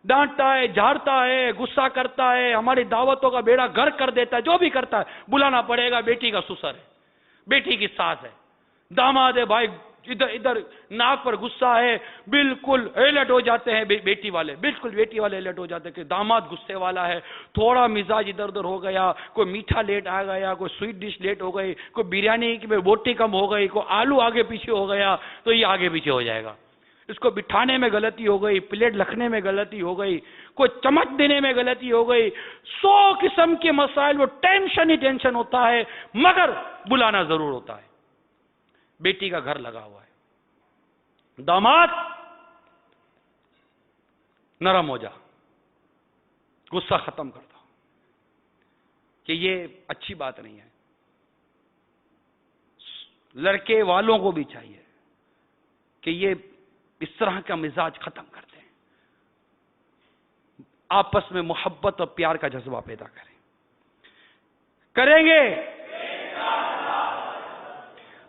ڈانٹتا ہے، جھاڑتا ہے، غصہ کرتا ہے، ہماری دعوتوں کا بیڑا گرک کر دیتا ہے، جو بھی کرتا ہے بلانا پڑے گا. بیٹی کا سسر ہے، بیٹی کی ساس ہے، داماد ہے، بھائی ادھر ادھر ناک پر غصہ ہے، بالکل الرٹ ہو جاتے ہیں بیٹی والے، بالکل بیٹی والے الرٹ ہو جاتے ہیں کہ داماد غصے والا ہے. تھوڑا مزاج ادھر ادھر ہو گیا، کوئی میٹھا لیٹ آ گیا، کوئی سویٹ ڈش لیٹ ہو گئی، کوئی بریانی کی بوٹی کم ہو گئی، کوئی آلو آگے پیچھے ہو گیا تو یہ آگے پیچھے ہو جائے گا. اس کو بٹھانے میں غلطی ہو گئی، پلیٹ رکھنے میں غلطی ہو گئی، کوئی چمچ دینے میں غلطی ہو گئی، 100 قسم کے مسائل، وہ ٹینشن ہی ٹینشن ہوتا ہے، مگر بلانا ضرور ہوتا ہے. بیٹی کا گھر لگا ہوا ہے، داماد نرم ہو جا، غصہ ختم کر دو، کہ یہ اچھی بات نہیں ہے. لڑکے والوں کو بھی چاہیے کہ یہ اس طرح کا مزاج ختم کر دیں، آپس میں محبت اور پیار کا جذبہ پیدا کریں گے.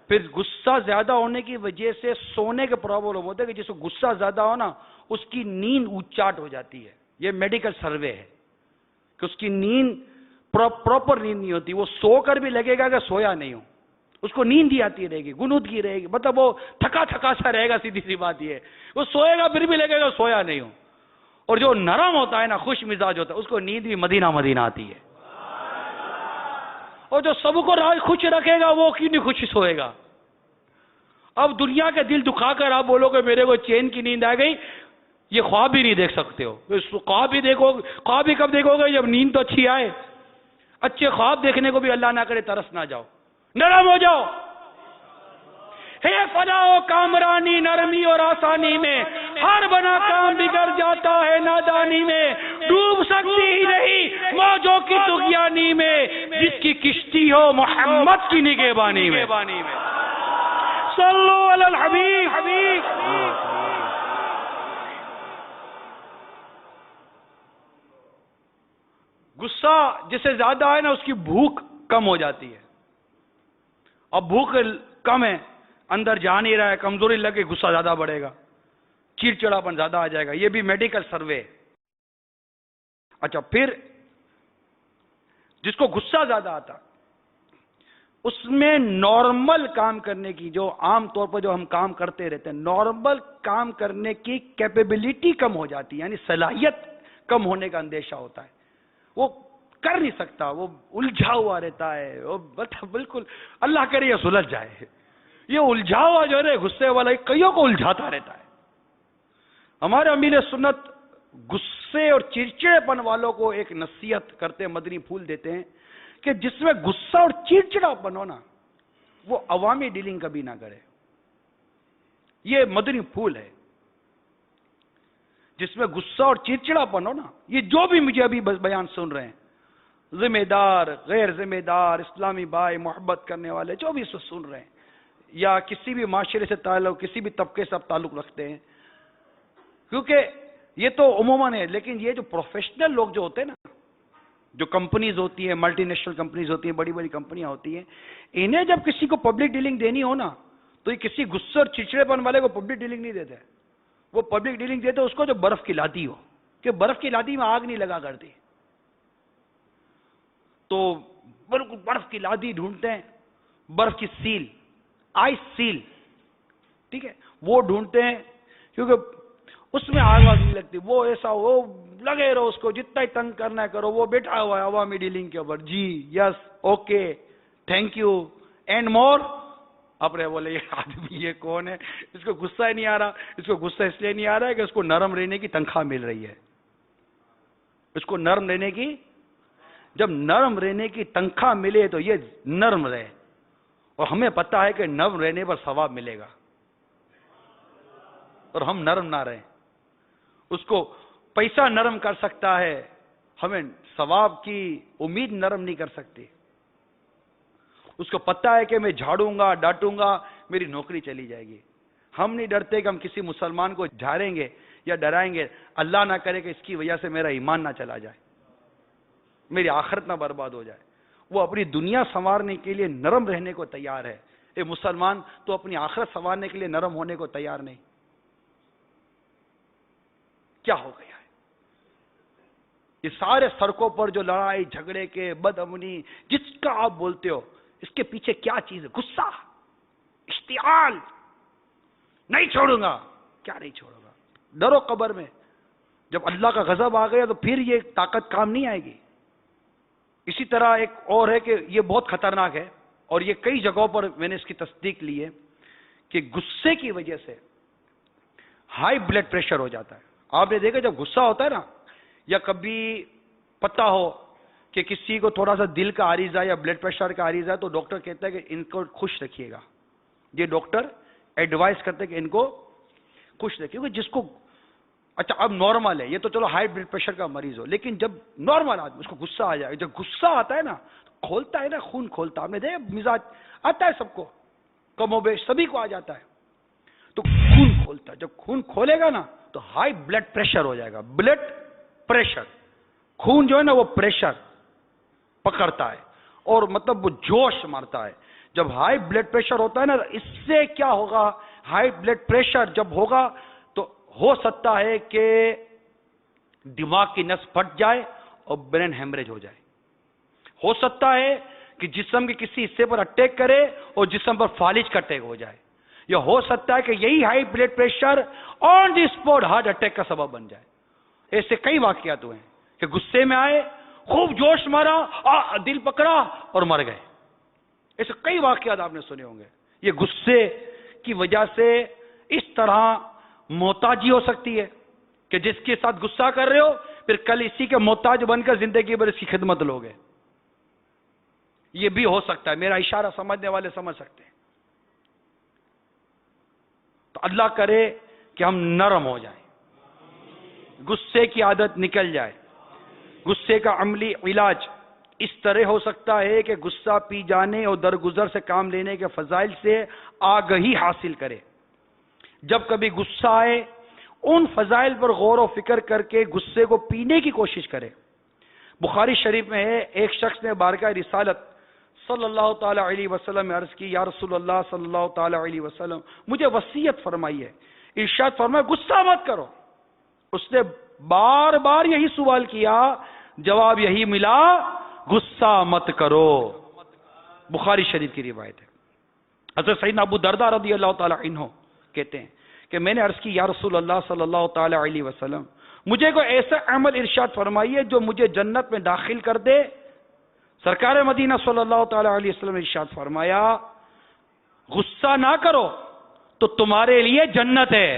پھر غصہ زیادہ ہونے کی وجہ سے سونے کے پرابلم ہوتے ہیں کہ جس کو غصہ زیادہ ہو نا، اس کی نیند اچاٹ ہو جاتی ہے. یہ میڈیکل سروے ہے کہ اس کی نیند پراپر نیند نہیں ہوتی. وہ سو کر بھی لگے گا کہ سویا نہیں ہو، اس کو نیند ہی آتی رہے گی، غنودگی رہے گی، مطلب وہ تھکا تھکا سا رہے گا. سیدھی سی بات یہ ہے، وہ سوئے گا پھر بھی لگے گا سویا نہیں ہو. اور جو نرم ہوتا ہے نا، خوش مزاج ہوتا ہے، اس کو نیند بھی مدینہ مدینہ آتی ہے. اور جو سب کو خوش رکھے گا وہ کیوں نہیں خوش سوئے گا. اب دنیا کے دل دکھا کر آپ بولو کہ میرے کو چین کی نیند آ گئی، یہ خواب بھی نہیں دیکھ سکتے ہو. خواب بھی کب دیکھو گے؟ جب نیند تو اچھی آئے. اچھے خواب دیکھنے کو بھی اللہ نہ کرے ترس نہ جاؤ، نرم ہو جاؤ. ہے فنا و کامرانی نرمی اور آسانی میں، ہر بنا کام بگڑ جاتا ہے نادانی میں. ڈوب سکتی ہی نہیں موجوں کی طغیانی میں، جس کی کشتی ہو محمد کی نگہبانی میں. صلو علی الحبیب. غصہ جسے زیادہ ہے نا، اس کی بھوک کم ہو جاتی ہے. اب بھوک کم ہے، اندر جا نہیں رہا ہے، کمزوری لگے، غصہ زیادہ بڑھے گا، چڑچڑاپن زیادہ آ جائے گا. یہ بھی میڈیکل سروے. اچھا، پھر جس کو غصہ زیادہ آتا، اس میں نارمل کام کرنے کی، جو عام طور پر جو ہم کام کرتے رہتے ہیں، نارمل کام کرنے کی کیپیبلٹی کم ہو جاتی ہے، یعنی صلاحیت کم ہونے کا اندیشہ ہوتا ہے. وہ کر نہیں سکتا، وہ الجھا ہوا رہتا ہے، وہ بالکل اللہ کرے یہ سلجھ جائے. یہ الجھا ہوا جو ہے غصے والا کئیوں کو الجھاتا رہتا ہے. ہمارے امیر سنت غصے اور چڑچڑے پن والوں کو ایک نصیحت کرتے ہیں، مدنی پھول دیتے ہیں کہ جس میں غصہ اور چڑچڑا پن ہو نا، وہ عوامی ڈیلنگ کبھی نہ کرے. یہ مدنی پھول ہے. جس میں غصہ اور چڑچڑا پن ہو نا، یہ جو بھی مجھے ابھی بیان سن رہے ہیں، ذمہ دار، غیر ذمہ دار، اسلامی بھائی، محبت کرنے والے، جو بھی سن رہے ہیں، یا کسی بھی معاشرے سے تعلق، کسی بھی طبقے سے تعلق رکھتے ہیں، کیونکہ یہ تو عموماً ہے، لیکن یہ جو پروفیشنل لوگ جو ہوتے ہیں نا، جو کمپنیز ہوتی ہیں، ملٹی نیشنل کمپنیز ہوتی ہیں، بڑی بڑی کمپنیاں ہوتی ہیں، انہیں جب کسی کو پبلک ڈیلنگ دینی ہو نا، تو یہ کسی غصے اور چڑچڑے پن والے کو پبلک ڈیلنگ نہیں دیتے. وہ پبلک ڈیلنگ دیتے اس کو جو برف کی لادی ہو، کہ برف کی لادی میں آگ نہیں لگا کرتی. تو بالکل برف کی لادی ڈھونڈتے ہیں، برف کی سیل، آئس سیل، ٹھیک ہے، وہ ڈھونڈتے ہیں، کیونکہ اس میں آگ نہیں لگتی. وہ ایسا وہ لگے رہو، اس کو جتنا ہی تنگ کرنا ہے کرو. وہ بیٹھا ہوا ہے عوامی ڈیلنگ کے اوپر، جی yes okay thank you and more. اپنے بولے یہ آدمی یہ کون ہے؟ اس کو غصہ ہی نہیں آ رہا. اس کو غصہ اس لیے نہیں آ رہا ہے کہ اس کو نرم رہنے کی تنخواہ مل رہی ہے. اس کو نرم رہنے کی، جب نرم رہنے کی تنخواہ ملے تو یہ نرم رہے. اور ہمیں پتہ ہے کہ نرم رہنے پر ثواب ملے گا، اور ہم نرم نہ رہیں. اس کو پیسہ نرم کر سکتا ہے، ہمیں ثواب کی امید نرم نہیں کر سکتی. اس کو پتہ ہے کہ میں جھاڑوں گا، ڈانٹوں گا، میری نوکری چلی جائے گی. ہم نہیں ڈرتے کہ ہم کسی مسلمان کو جھاڑیں گے یا ڈرائیں گے، اللہ نہ کرے کہ اس کی وجہ سے میرا ایمان نہ چلا جائے، میری آخرت نہ برباد ہو جائے. وہ اپنی دنیا سنوارنے کے لیے نرم رہنے کو تیار ہے. اے مسلمان، تو اپنی آخرت سنوارنے کے لیے نرم ہونے کو تیار نہیں. کیا ہو گیا ہے؟ یہ سارے سڑکوں پر جو لڑائی جھگڑے کے، بد امنی، جس کا آپ بولتے ہو، اس کے پیچھے کیا چیز ہے؟ غصہ، اشتعال. نہیں چھوڑوں گا. کیا نہیں چھوڑوں گا؟ ڈرو قبر میں. جب اللہ کا غضب آ گیا تو پھر یہ طاقت کام نہیں آئے گی. اسی طرح ایک اور ہے کہ یہ بہت خطرناک ہے، اور یہ کئی جگہوں پر میں نے اس کی تصدیق لی ہے کہ غصے کی وجہ سے ہائی بلڈ پریشر ہو جاتا ہے. آپ نے دیکھا جب غصہ ہوتا ہے نا، یا کبھی پتہ ہو کہ کسی کو تھوڑا سا دل کا عارضہ یا بلڈ پریشر کا عارضہ ہے، تو ڈاکٹر کہتا ہے کہ ان کو خوش رکھیے گا. یہ ڈاکٹر ایڈوائز کرتے ہیں کہ ان کو خوش رکھیے. کیونکہ جس کو اچھا اب نارمل ہے، یہ تو چلو ہائی بلڈ پریشر کا مریض ہو، لیکن جب نارمل آدمی اس کو غصہ آ جائے، جب غصہ آتا ہے نا تو کھولتا ہے نا، خون کھولتا. آپ نے دیکھا مزاج آتا ہے سب کو، کم و بیش سبھی کو آ جاتا ہے، تو خون کھولتا ہے. جب خون کھولے گا نا تو ہائی بلڈ پریشر ہو جائے گا. بلڈ پریشر، خون جو ہے نا وہ پریشر پکڑتا ہے اور مطلب وہ جوش مارتا ہے. جب ہائی بلڈ پریشر ہوتا ہے نا، اس سے کیا ہوگا؟ ہائی بلڈ پریشر جب ہوگا تو ہو سکتا ہے کہ دماغ کی نس پھٹ جائے اور برین ہیمریج ہو جائے. ہو سکتا ہے کہ جسم کے کسی حصے پر اٹیک کرے اور جسم پر فالج کا اٹیک ہو جائے. یا ہو سکتا ہے کہ یہی high blood pressure on the spot heart attack کا سبب بن جائے. ایسے کئی واقعات ہوئے ہیں کہ غصے میں آئے، خوب جوش مارا، دل پکڑا اور مر گئے. ایسے کئی واقعات آپ نے سنے ہوں گے. یہ غصے کی وجہ سے اس طرح محتاجی ہو سکتی ہے کہ جس کے ساتھ غصہ کر رہے ہو پھر کل اسی کے محتاج بن کر زندگی بھر اس کی خدمت لوگے. یہ بھی ہو سکتا ہے. میرا اشارہ سمجھنے والے سمجھ سکتے ہیں. تو اللہ کرے کہ ہم نرم ہو جائیں، غصے کی عادت نکل جائے. غصے کا عملی علاج اس طرح ہو سکتا ہے کہ غصہ پی جانے اور درگزر سے کام لینے کے فضائل سے آگہی حاصل کرے. جب کبھی غصہ آئے ان فضائل پر غور و فکر کر کے غصے کو پینے کی کوشش کرے. بخاری شریف میں ہے، ایک شخص نے بارگاہ رسالت صلی اللہ تعالی علیہ وسلم میں عرض کی، یا رسول اللہ صلی اللہ تعالی علیہ وسلم، مجھے وصیت فرمائی ہے، ارشاد فرمایا غصہ مت کرو. اس نے بار بار یہی سوال کیا، جواب یہی ملا، غصہ مت کرو. بخاری شریف کی روایت ہے. حضرت سیدنا ابو درداء رضی اللہ تعالی عنہ کہتے ہیں کہ میں نے عرض کی، یا رسول اللہ صلی اللہ تعالی علیہ وسلم، مجھے کوئی ایسا عمل ارشاد فرمائیے جو مجھے جنت میں داخل کر دے. سرکار مدینہ صلی اللہ تعالی علیہ وسلم نے ارشاد فرمایا، غصہ نہ کرو تو تمہارے لیے جنت ہے.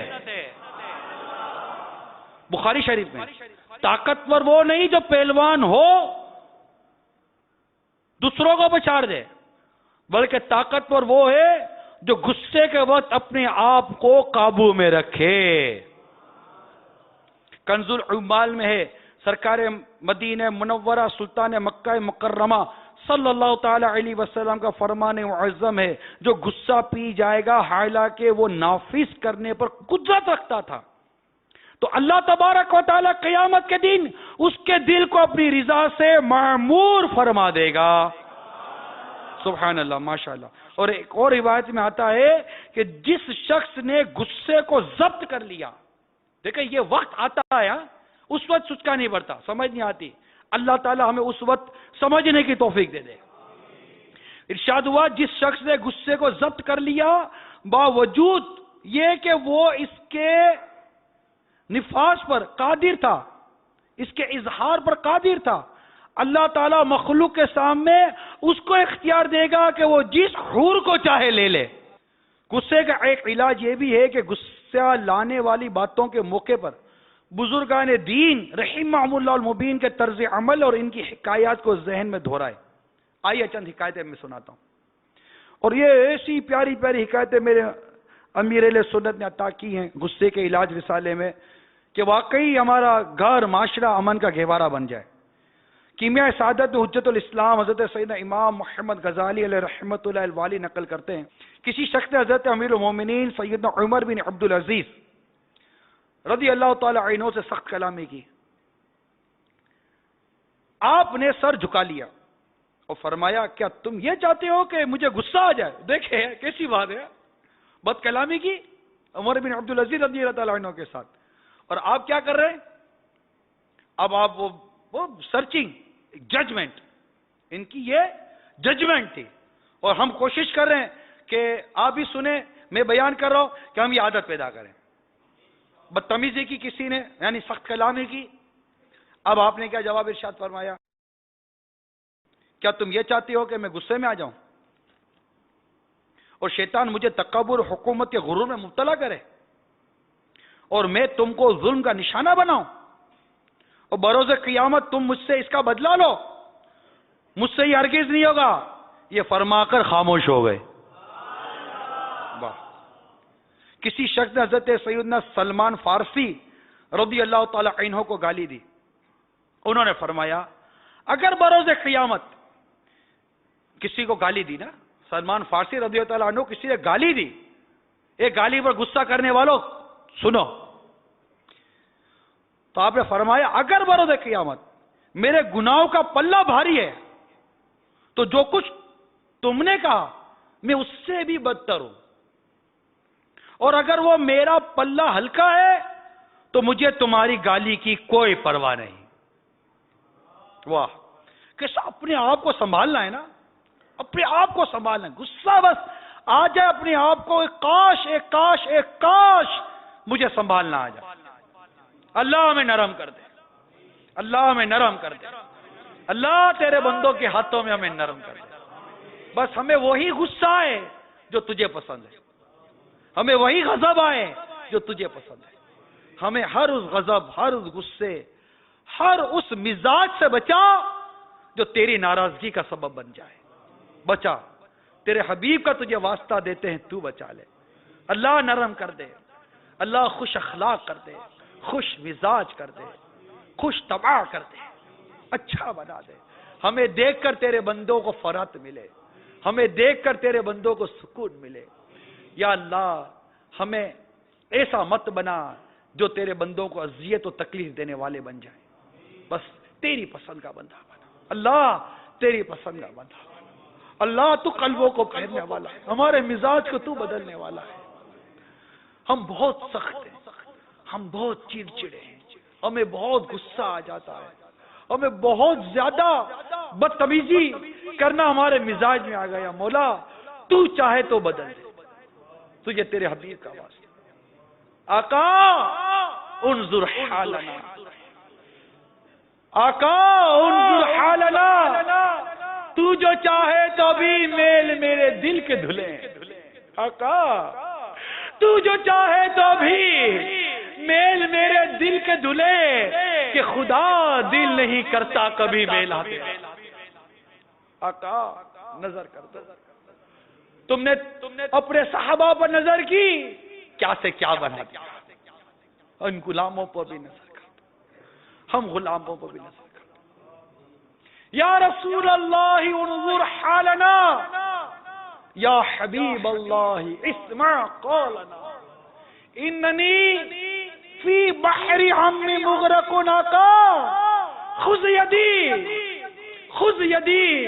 بخاری شریف میں. طاقتور وہ نہیں جو پہلوان ہو دوسروں کو پچھاڑ دے، بلکہ طاقتور وہ ہے جو غصے کے وقت اپنے آپ کو قابو میں رکھے. کنز العمال میں ہے، سرکار مدینہ منورہ سلطان مکہ مکرمہ صلی اللہ تعالی علیہ وسلم کا فرمان معظم ہے، جو غصہ پی جائے گا حالانکہ وہ نافذ کرنے پر قدرت رکھتا تھا، تو اللہ تبارک و تعالی قیامت کے دن اس کے دل کو اپنی رضا سے معمور فرما دے گا. سبحان اللہ، ماشاء اللہ. اور ایک اور روایت میں آتا ہے کہ جس شخص نے غصے کو ضبط کر لیا، دیکھیں یہ وقت آتا ہے، اس وقت سچکا نہیں بڑھتا، سمجھ نہیں آتی. اللہ تعالی ہمیں اس وقت سمجھنے کی توفیق دے دے. ارشاد ہوا، جس شخص نے غصے کو ضبط کر لیا باوجود یہ کہ وہ اس کے نفاذ پر قادر تھا، اس کے اظہار پر قادر تھا، اللہ تعالیٰ مخلوق کے سامنے اس کو اختیار دے گا کہ وہ جس حور کو چاہے لے لے. غصے کا ایک علاج یہ بھی ہے کہ غصہ لانے والی باتوں کے موقع پر بزرگان دین رحمہم اللہ المبین کے طرز عمل اور ان کی حکایات کو ذہن میں دہرائے. آئیے چند حکایتیں میں سناتا ہوں. اور یہ ایسی پیاری پیاری حکایتیں میرے امیر اہل سنت نے عطا کی ہیں غصے کے علاج رسالے میں کہ واقعی ہمارا گھر معاشرہ امن کا گہوارہ بن جائے. کیمیاء سعادت حجت الاسلام حضرت سیدنا امام محمد غزالی علیہ رحمۃ اللہ الوالی نقل کرتے ہیں، کسی شخص نے حضرت امیر المومنین سیدنا عمر بن عبد العزیز رضی اللہ تعالی عنہ سے سخت کلامی کی. آپ نے سر جھکا لیا اور فرمایا کیا تم یہ چاہتے ہو کہ مجھے غصہ آ جائے؟ دیکھیں کیسی بات ہے، بد کلامی کی عمر بن عبد العزیز رضی اللہ تعالی عنہ کے ساتھ، اور آپ کیا کر رہے ہیں؟ اب آپ وہ سرچنگ ججمنٹ، ان کی یہ ججمنٹ تھی، اور ہم کوشش کر رہے ہیں کہ آپ بھی سنیں، میں بیان کر رہا ہوں کہ ہم یہ عادت پیدا کریں. بدتمیزی کی کسی نے، یعنی سخت کلامی کی. اب آپ نے کیا جواب ارشاد فرمایا؟ کیا تم یہ چاہتے ہو کہ میں غصے میں آ جاؤں اور شیطان مجھے تکبر حکومت کے غرور میں مبتلا کرے اور میں تم کو ظلم کا نشانہ بناؤں اور بروز قیامت تم مجھ سے اس کا بدلہ لو؟ مجھ سے یہ ہرگز نہیں ہوگا. یہ فرما کر خاموش ہو گئے. واہ. کسی شخص نے حضرت سیدنا سلمان فارسی رضی اللہ تعالی عنہ کو گالی دی. انہوں نے فرمایا اگر بروز قیامت کسی کو گالی دی نا، سلمان فارسی رضی اللہ تعالی عنہ کسی نے گالی دی، ایک گالی پر غصہ کرنے والوں سنو، تو آپ نے فرمایا اگر بروز قیامت میرے گناہوں کا پلہ بھاری ہے تو جو کچھ تم نے کہا میں اس سے بھی بدتر ہوں، اور اگر وہ میرا پلہ ہلکا ہے تو مجھے تمہاری گالی کی کوئی پرواہ نہیں. واہ، کیسا اپنے آپ کو سنبھالنا ہے نا، اپنے آپ کو سنبھالنا ہے. غصہ بس آ جائے اپنے آپ کو، ایک کاش مجھے سنبھالنا آ جائے. اللہ ہمیں نرم کر دے، اللہ ہمیں نرم کر دے، اللہ تیرے بندوں کے ہاتھوں میں ہمیں نرم کر دے. بس ہمیں وہی غصہ آئے جو تجھے پسند ہے، ہمیں وہی غضب آئے جو تجھے پسند ہے. ہمیں ہر اس غضب، ہر اس غصے، ہر اس مزاج سے بچا جو تیری ناراضگی کا سبب بن جائے. بچا، تیرے حبیب کا تجھے واسطہ دیتے ہیں، تو بچا لے. اللہ نرم کر دے، اللہ خوش اخلاق کر دے، خوش مزاج کر دے، خوش طبع کر دے، اچھا بنا دے. ہمیں دیکھ کر تیرے بندوں کو فرحت ملے، ہمیں دیکھ کر تیرے بندوں کو سکون ملے. یا اللہ ہمیں ایسا مت بنا جو تیرے بندوں کو اذیت و تکلیف دینے والے بن جائیں. بس تیری پسند کا بندہ بنا اللہ، تیری پسند کا بندہ بنا اللہ. تو قلبوں کو پھیرنے والا ہے، ہمارے مزاج کو تو بدلنے والا ہے. ہم بہت سخت ہیں، ہم بہت چڑچڑے ہیں، ہمیں بہت غصہ آ جاتا ہے، ہمیں بہت زیادہ بدتمیزی کرنا ہمارے مزاج میں آ گیا. مولا تو چاہے تو بدل دے، تجھے تیرے حبیب کا واسطہ. آقا انظر حالنا، آقا انظر حالنا، تو جو چاہے تو بھی میل میرے دل کے دھلے. آقا تو جو چاہے تو بھی میل میرے دل کے دھلے، کہ خدا دل نہیں کرتا کبھی میلا. آقا نظر کر دو، تم نے اپنے صحابہ پر نظر کی، کیا سے کیا بنا دیا. ان غلاموں پر بھی نظر کر دو، ہم غلاموں پر بھی نظر کر دو. یا رسول اللہ انظر حالنا، یا حبیب اللہ اسمع قولنا، اننی فی بحر ہم مغرق. آقا خذ یدی، خذ یدی،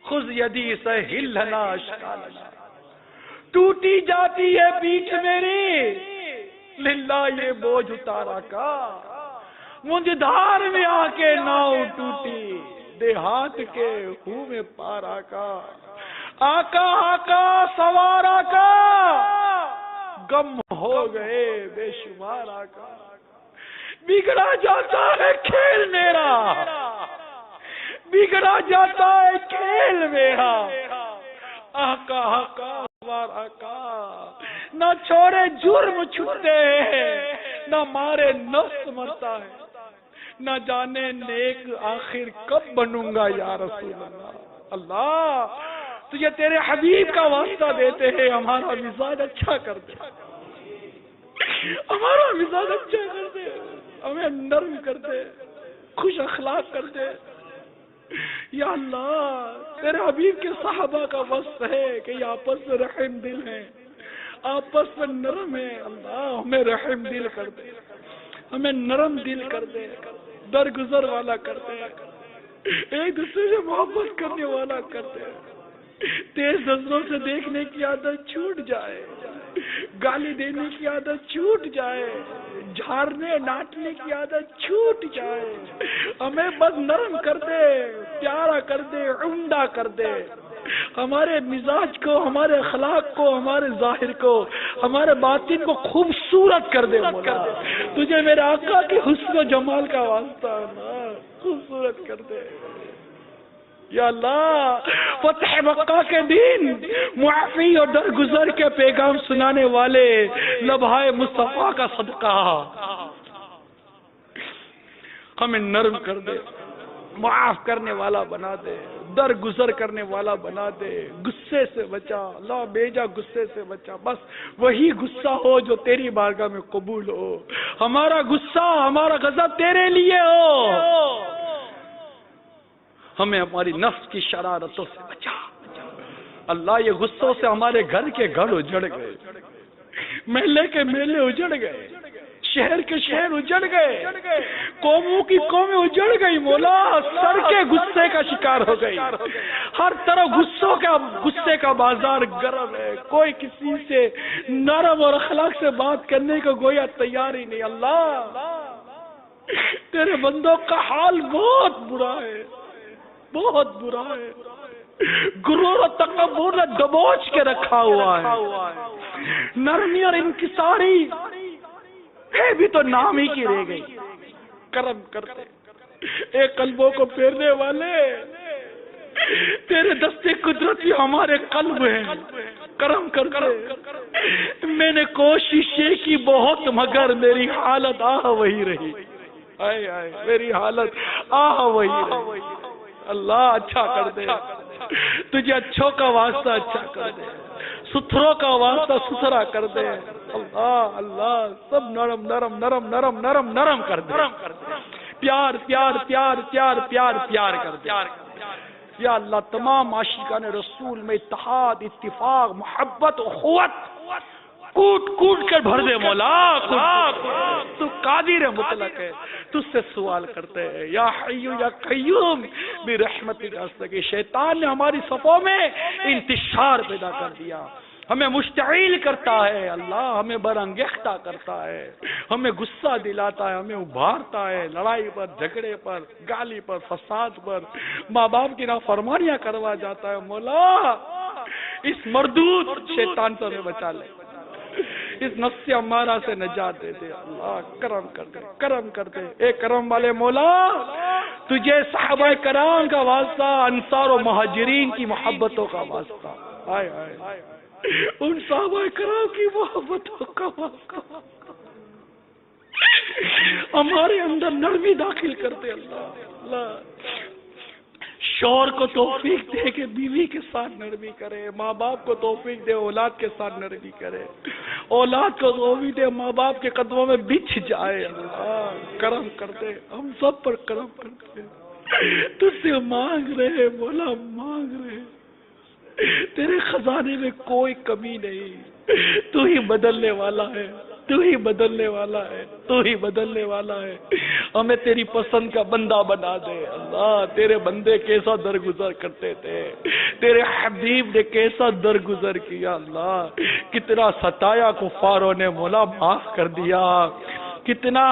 خذ یدی سہل لنا اشکالنا. ٹوٹی جاتی ہے پیٹھ میری، للہ یہ بوجھ اتارا کا. مجھ دھار میں آ کے ناؤ ٹوٹی، دیہات کے ہوں میں پارا کا. آقا آقا سوارا کا، غم ہو گئے بے شمار. آقا بگڑا جاتا ہے کھیل میرا، بگڑا جاتا ہے کھیل میرا. آقا آقا سوارا کا، نہ چھوڑے جرم چھوٹے ہیں، نہ مارے نفس مرتا ہے. نہ جانے نیک آخر کب بنوں گا یا رسول اللہ. اللہ تجھے تیرے حبیب کا واسطہ دیتے ہیں، ہمارا مزاج اچھا کر دے، ہمارا مزاج اچھا کر دے، ہمیں نرم کر دے، خوش اخلاق کر دے۔ یا اللہ تیرے حبیب کے صحابہ کا وصف ہے کہ یہ آپس میں رحم دل ہیں، آپس میں نرم ہے۔ اللہ ہمیں رحم دل کر دے، ہمیں نرم دل کر دے، درگزر والا کر دے، ایک دوسرے سے محبت کرنے والا کر دے، تیز نظروں سے دیکھنے کی عادت چھوٹ جائے، گالی دینے کی عادت چھوٹ جائے، جھاڑنے ڈانٹنے کی عادت چھوٹ جائے، ہمیں بس نرم کر دے، پیارا کر دے، عمدہ کر دے، ہمارے مزاج کو، ہمارے اخلاق کو، ہمارے ظاہر کو، ہمارے باطن کو خوبصورت کر دے مولا۔ تجھے میرے آقا کے حسن و جمال کا واسطہ ہے، خوبصورت کر دے یا اللہ۔ فتح مکہ کے دن معافی اور درگزر کے پیغام سنانے والے لبھائے مصطفیٰ کا صدقہ ہمیں نرم کر دے، معاف کرنے والا بنا دے، درگزر کرنے والا بنا دے، غصے سے بچا اللہ، بیجا غصے سے بچا، بس وہی غصہ ہو جو تیری بارگاہ میں قبول ہو، ہمارا غصہ، ہمارا غضب تیرے لیے ہو، ہمیں ہماری نفس کی شرارتوں سے بچا اللہ۔ یہ غصوں سے ہمارے گھر کے گھر اجڑ گئے، محلے کے محلے اجڑ گئے، شہر کے شہر اجڑ گئے، قوموں کی قومیں اجڑ گئی مولا، سر کے غصے کا شکار ہو گئی، ہر طرف غصے کا بازار گرم ہے، کوئی کسی سے نرم اور اخلاق سے بات کرنے کو گویا تیار ہی نہیں۔ اللہ تیرے بندوں کا حال بہت برا ہے، بہت برا ہے، غرور و تکبر نے دبوچ کے رکھا ہوا ہے، نرمی اور انکساری ہے بھی تو نام ہی کی رہ گئی۔ کرم کرتے اے قلبوں کو پھیرنے والے، تیرے دستے قدرتی ہمارے قلب ہیں، کرم کرتے۔ میں نے کوشش کی بہت مگر میری حالت آہ وہی رہی، آئے آئے میری حالت آہ وہی رہی۔ اللہ اچھا کر دے، تجھے اچھوں کا واسطہ اچھا کر دے، ستھروں کا واسطہ ستھرا کر دے اللہ۔ اللہ سب نرم نرم نرم نرم نرم نرم کر دے، پیار پیار پیار پیار پیار پیار کر دے یا اللہ۔ تمام عاشقان رسول میں اتحاد، اتفاق، محبت، اخوت کوٹ کوٹ کر بھر دے مولا، تو قادر مطلق ہے، تجھ سے سوال کرتے ہیں یا حی یا قیوم برحمتک استغیث۔ شیطان نے ہماری صفوں میں انتشار پیدا کر دیا، ہمیں مشتعل کرتا ہے اللہ، ہمیں برانگیختہ کرتا ہے، ہمیں غصہ دلاتا ہے، ہمیں ابھارتا ہے لڑائی پر، جھگڑے پر، گالی پر، فساد پر، ماں باپ کی نافرمانیاں کروا جاتا ہے مولا۔ اس مردود شیطان سے ہمیں بچا لے، اس نفس امارہ سے نجات دے دے اللہ۔ کرم کر دے، کرم کر دے اے کرم والے مولا۔ تجھے صحابہ کرام کا واسطہ، انصار و مہاجرین کی محبتوں کا واسطہ، آئے آئے ان صحابہ کرام کی محبتوں کا واسطہ، ہمارے اندر نرمی داخل کر دے اللہ۔ اللہ شوہر کو توفیق دے کہ بیوی کے ساتھ نرمی کرے، ماں باپ کو توفیق دے اولاد کے ساتھ نرمی کرے، اولاد کو توفیق دے ماں باپ کے قدموں میں بچھ جائے اللہ۔ کرم کر دے، ہم سب پر کرم کر دے، تجھ سے مانگ رہے مولا، مانگ رہے، تیرے خزانے میں کوئی کمی نہیں، تو ہی بدلنے والا ہے، تو ہی بدلنے والا ہے، تو ہی بدلنے والا ہے۔ ہمیں تیری پسند کا بندہ بنا دے اللہ۔ تیرے بندے کیسا درگزر کرتے تھے، تیرے حبیب نے کیسا درگزر کیا اللہ، کتنا ستایا کفاروں نے مولا، معاف کر دیا، کتنا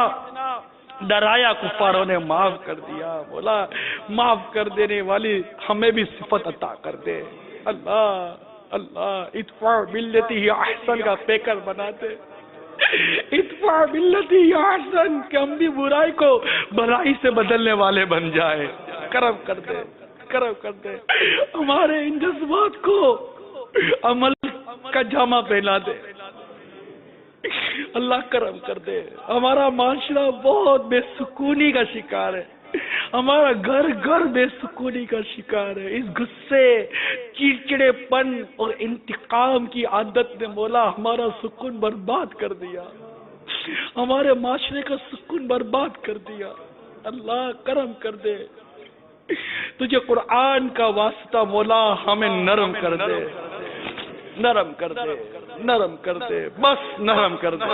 ڈرایا کفاروں نے، معاف کر دیا مولا۔ معاف کر دینے والی ہمیں بھی صفت عطا کر دے اللہ۔ اللہ ادفع باللتی ہی احسن کا پیکر بنا دے، ادفع باللتی ہی احسن، کہ ہم بھی برائی کو بھلائی سے بدلنے والے بن جائے۔ کرم کر دے، کرم کر دے، ہمارے ان جذبات کو عمل کا جامہ پہنا دے اللہ۔ کرم کر دے، ہمارا معاشرہ بہت بے سکونی کا شکار ہے، ہمارا گھر گھر بے سکونی کا شکار ہے. اس غصے، چڑچڑے پن اور انتقام کی عادت نے مولا ہمارا سکون برباد کر دیا، ہمارے معاشرے کا سکون برباد کر دیا. اللہ کرم کر دے، تجھے قرآن کا واسطہ مولا ہمیں نرم کر دے، نرم کر دے، نرم کر دے، بس نرم کر دے.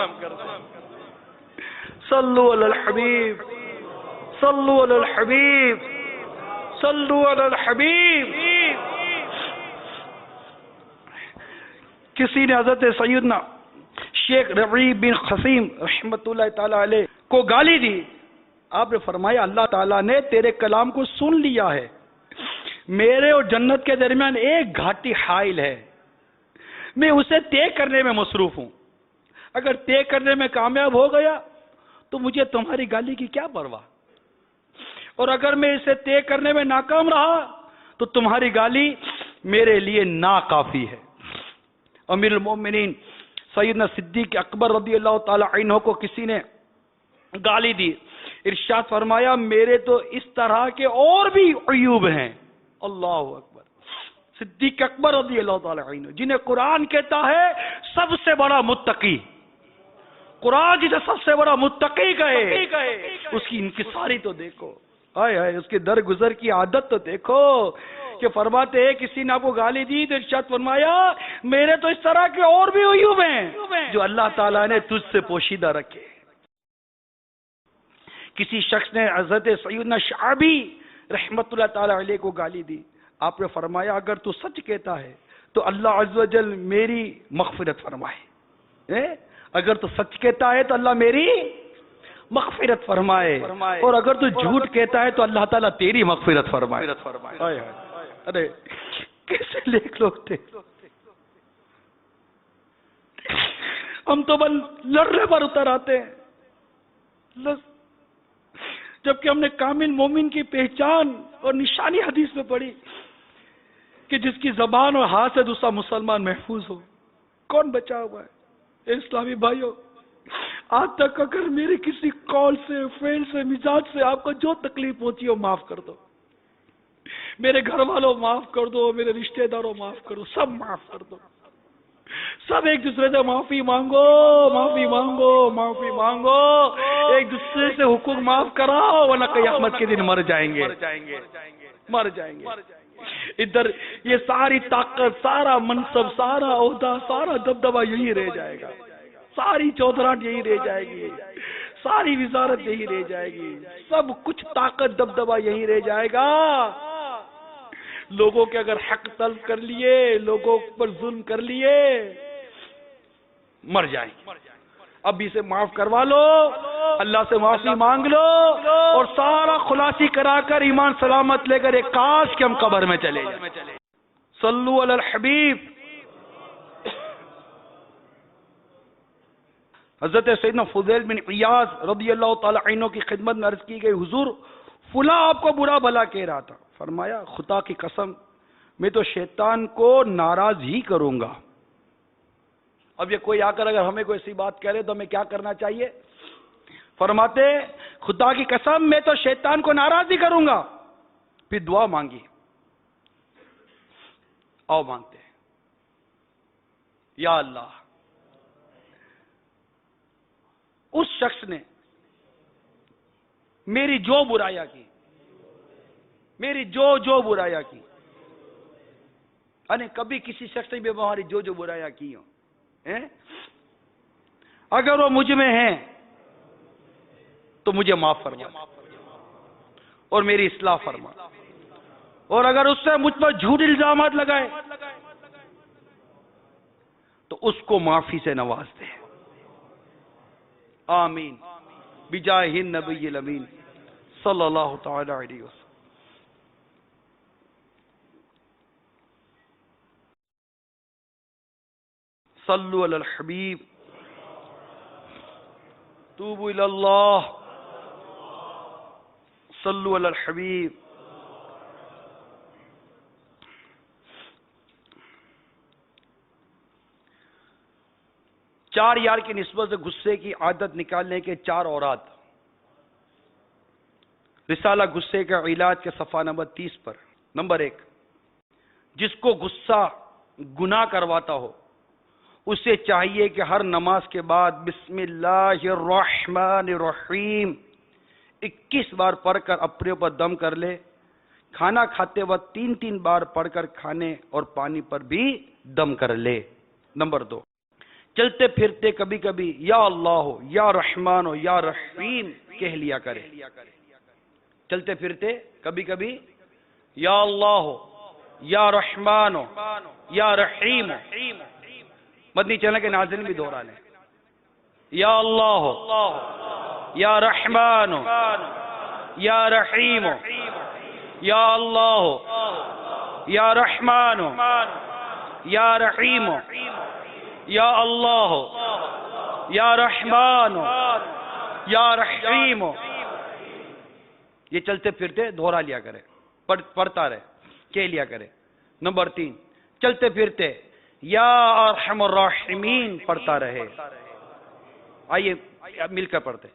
صلو علی الحبیب، صلو علی الحبیب، صلو علی الحبیب. کسی نے حضرت سیدنا شیخ ربیع بن قاسم رحمت اللہ تعالی علیہ کو گالی دی. آپ نے فرمایا اللہ تعالیٰ نے تیرے کلام کو سن لیا ہے، میرے اور جنت کے درمیان ایک گھاٹی حائل ہے، میں اسے طے کرنے میں مصروف ہوں. اگر طے کرنے میں کامیاب ہو گیا تو مجھے تمہاری گالی کی کیا پرواہ، اور اگر میں اسے طے کرنے میں ناکام رہا تو تمہاری گالی میرے لیے ناکافی ہے. امیر المومنین سیدنا صدیق اکبر رضی اللہ تعالی عنہ کو کسی نے گالی دی. ارشاد فرمایا میرے تو اس طرح کے اور بھی عیوب ہیں. اللہ اکبر. صدیق اکبر رضی اللہ تعالی عنہ جنہیں قرآن کہتا ہے سب سے بڑا متقی، قرآن جسے سب سے بڑا متقی کہے، اس کی انکساری تو دیکھو، ہائے ہائے اس کے درگزر کی عادت تو دیکھو کہ فرماتے ہیں کسی نے آپ کو گالی دی تو ارشاد فرمایا میرے تو اس طرح کے اور بھی عیوب ہیں جو اللہ تعالیٰ نے تجھ سے پوشیدہ رکھے. کسی شخص نے حضرت سیدنا شعبی رحمت اللہ تعالی علیہ کو گالی دی. آپ نے فرمایا اگر تو سچ کہتا ہے تو اللہ عز و جل میری مغفرت فرمائے، اگر تو سچ کہتا ہے تو اللہ میری مغفرت فرمائے، اور اگر تو جھوٹ کہتا ہے تو اللہ تعالیٰ تیری مغفرت فرمائے. ارے کیسے نیک لوگ تھے. ہم تو بس لڑنے پر اتر آتے ہیں، جبکہ ہم نے کامل مومن کی پہچان اور نشانی حدیث میں پڑھی کہ جس کی زبان اور ہاتھ سے دوسرا مسلمان محفوظ ہو. کون بچا ہوا ہے؟ اسلامی بھائیوں، آج تک اگر میرے کسی قول سے، فعل سے، مزاج سے آپ کو جو تکلیف ہوتی ہو معاف کر دو. میرے گھر والوں معاف کر دو، میرے رشتہ داروں معاف کر دو، سب معاف کر دو. سب ایک دوسرے سے معافی مانگو، معافی مانگو، معافی مانگو. ایک دوسرے سے حقوق معاف کراؤ ورنہ قیامت کے دن مر جائیں گے، مر جائیں گے. ادھر یہ ساری طاقت، سارا منصب، سارا عہدہ، سارا دبدبہ یہی رہ جائے گا، ساری چودراہٹ یہی رہ جائے گی، ساری وزارت یہی رہ جائے گی، سب کچھ طاقت دبدبہ یہی رہ جائے گا. لوگوں کے اگر حق طلب کر لیے، لوگوں پر ظلم کر لیے، مر جائیں. اب اسے معاف کروا لو، اللہ سے معافی مانگ لو، اور سارا خلاصی کرا کر ایمان سلامت لے کر ایک کاش کہ ہم قبر میں چلے جائیں. صلو علی الحبیب. حضرت سیدنا فضیل بن عیاض رضی اللہ تعالی عنہ کی خدمت میں عرض کی گئی حضور فلاں آپ کو برا بھلا کہہ رہا تھا. فرمایا خدا کی قسم میں تو شیطان کو ناراض ہی کروں گا. اب یہ کوئی آ کر اگر ہمیں کوئی ایسی بات کہہ رہے تو ہمیں کیا کرنا چاہیے؟ فرماتے خدا کی قسم میں تو شیطان کو ناراض ہی کروں گا. پھر دعا مانگی. آؤ مانگتے ہیں. یا اللہ اس شخص نے میری جو برایا کی، میری جو برایا کی، یعنی کبھی کسی شخص نے بھی ہماری جو برایا کی ہوں، اگر وہ مجھ میں ہیں تو مجھے معاف فرما اور میری اصلاح فرما، اور اگر اس سے مجھ پر جھوٹ الزامات لگائے تو اس کو معافی سے نواز دے. آمین بجاہ النبی الامین صلی اللہ تعالی علیہ وسلم. صلو علی الحبیب. توبوا الی اللہ. صلو علی الحبیب. چار یار کی نسبت سے غصے کی عادت نکالنے کے 4 اوراد. رسالہ غصے کا علاج کے صفحہ نمبر 30 پر نمبر 1، جس کو غصہ گناہ کرواتا ہو اسے چاہیے کہ ہر نماز کے بعد بسم اللہ الرحمن الرحیم 21 بار پڑھ کر اپنے اوپر دم کر لے. کھانا کھاتے وقت 3 بار پڑھ کر کھانے اور پانی پر بھی دم کر لے. نمبر 2، چلتے پھرتے کبھی کبھی یا اللہ ہو یا رحمان ہو یا رحیم کہہ لیا کرے. چلتے پھرتے کبھی کبھی یا اللہ ہو یا رحمان ہو یا رحیم ہو. مدنی چینل کے ناظرین بھی دوہرا لیں. یا اللہ ہو یا رحمان ہو یا رحیم ہو یا اللہ ہو یا رحمان ہو یا رحیم ہو یا اللہ ہو یا رحمان ہو یا رحیم ہو. یہ چلتے پھرتے دوہرا لیا کرے، پڑھتا رہے، کہہ لیا کرے. نمبر 3، چلتے پھرتے یا ارحم الراحمین پڑھتا رہے. آئیے مل کر پڑھتے.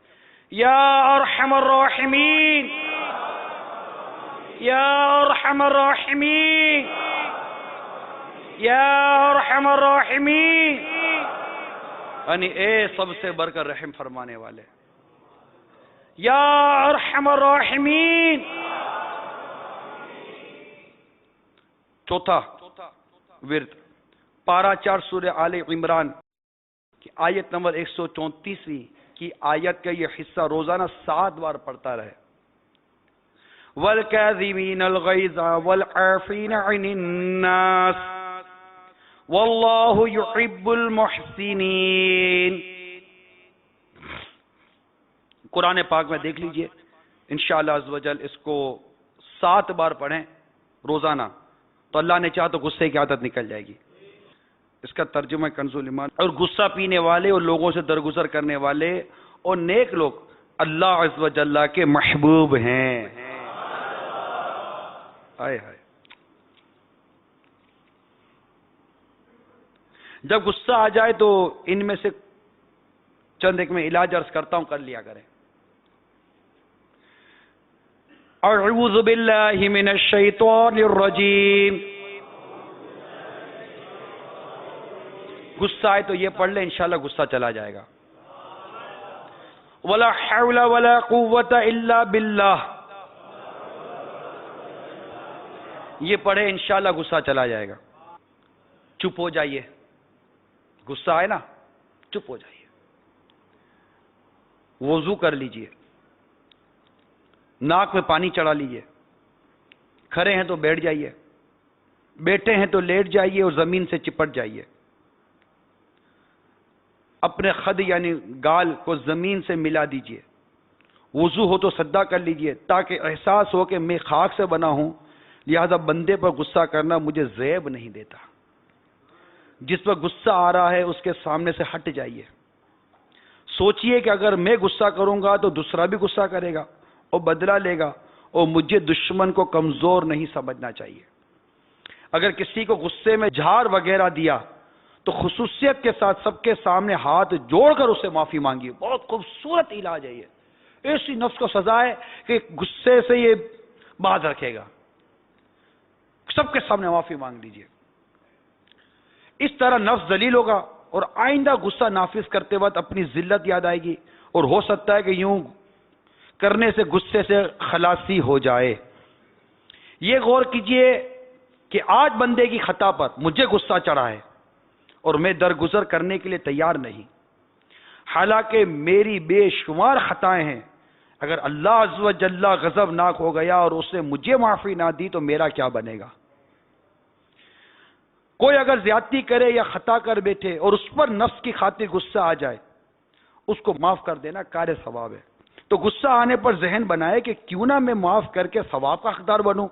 یا ارحم الراحمین یا ارحم الراحمین یا ارحم الراحمین، یعنی اے سب سے بڑھ کر رحم فرمانے والے. یا ارحم الراحمین. چوتھا ورد پارہ 4 سورہ آل عمران کی آیت نمبر 134 کی آیت کا یہ حصہ روزانہ 7 بار پڑھتا رہے. وَالْكَاظِمِينَ الْغَيْظَ وَالْعَافِينَ عَنِ النَّاسِ وَاللَّهُ يُحِبُّ الْمُحْسِنِينَ. قرآن پاک میں دیکھ لیجئے انشاءاللہ عز و جل اس کو 7 بار پڑھیں روزانہ تو اللہ نے چاہا تو غصے کی عادت نکل جائے گی. اس کا ترجمہ کنز الایمان. اور غصہ پینے والے اور لوگوں سے درگزر کرنے والے اور نیک لوگ اللہ عز و جل کے محبوب ہیں. ہائے ہائے. جب غصہ آ جائے تو ان میں سے چند ایک میں علاج عرض کرتا ہوں، کر لیا کریں. اعوذ باللہ من الشیطان الرجیم. غصہ آئے تو یہ پڑھ لیں، انشاءاللہ غصہ چلا جائے گا. ولا حول ولا قوت الا باللہ، یہ پڑھے انشاءاللہ غصہ چلا جائے گا. چپ ہو جائیے، غصہ آئے نا چپ ہو جائیے. وضو کر لیجئے، ناک میں پانی چڑھا لیجئے. کھڑے ہیں تو بیٹھ جائیے، بیٹھے ہیں تو لیٹ جائیے اور زمین سے چپٹ جائیے. اپنے خد یعنی گال کو زمین سے ملا دیجئے. وضو ہو تو سجدہ کر لیجئے تاکہ احساس ہو کہ میں خاک سے بنا ہوں، لہذا بندے پر غصہ کرنا مجھے زیب نہیں دیتا. جس پر غصہ آ رہا ہے اس کے سامنے سے ہٹ جائیے. سوچئے کہ اگر میں غصہ کروں گا تو دوسرا بھی غصہ کرے گا اور بدلہ لے گا، اور مجھے دشمن کو کمزور نہیں سمجھنا چاہیے. اگر کسی کو غصے میں جھار وغیرہ دیا تو خصوصیت کے ساتھ سب کے سامنے ہاتھ جوڑ کر اسے معافی مانگیے. بہت خوبصورت علاج ہے یہ. ایسی نفس کو سزا ہے کہ غصے سے یہ باز رکھے گا. سب کے سامنے معافی مانگ لیجئے. اس طرح نفس ذلیل ہوگا اور آئندہ غصہ نافذ کرتے وقت اپنی ذلت یاد آئے گی، اور ہو سکتا ہے کہ یوں کرنے سے غصے سے خلاصی ہو جائے. یہ غور کیجئے کہ آج بندے کی خطا پر مجھے غصہ چڑھا ہے اور میں درگزر کرنے کے لیے تیار نہیں، حالانکہ میری بے شمار خطائیں ہیں. اگر اللہ عز و جل غضبناک ہو گیا اور اس نے مجھے معافی نہ دی تو میرا کیا بنے گا. کوئی اگر زیادتی کرے یا خطا کر بیٹھے اور اس پر نفس کی خاطر غصہ آ جائے، اس کو معاف کر دینا کار ثواب ہے. تو غصہ آنے پر ذہن بنائے کہ کیوں نہ میں معاف کر کے ثواب کا حقدار بنوں.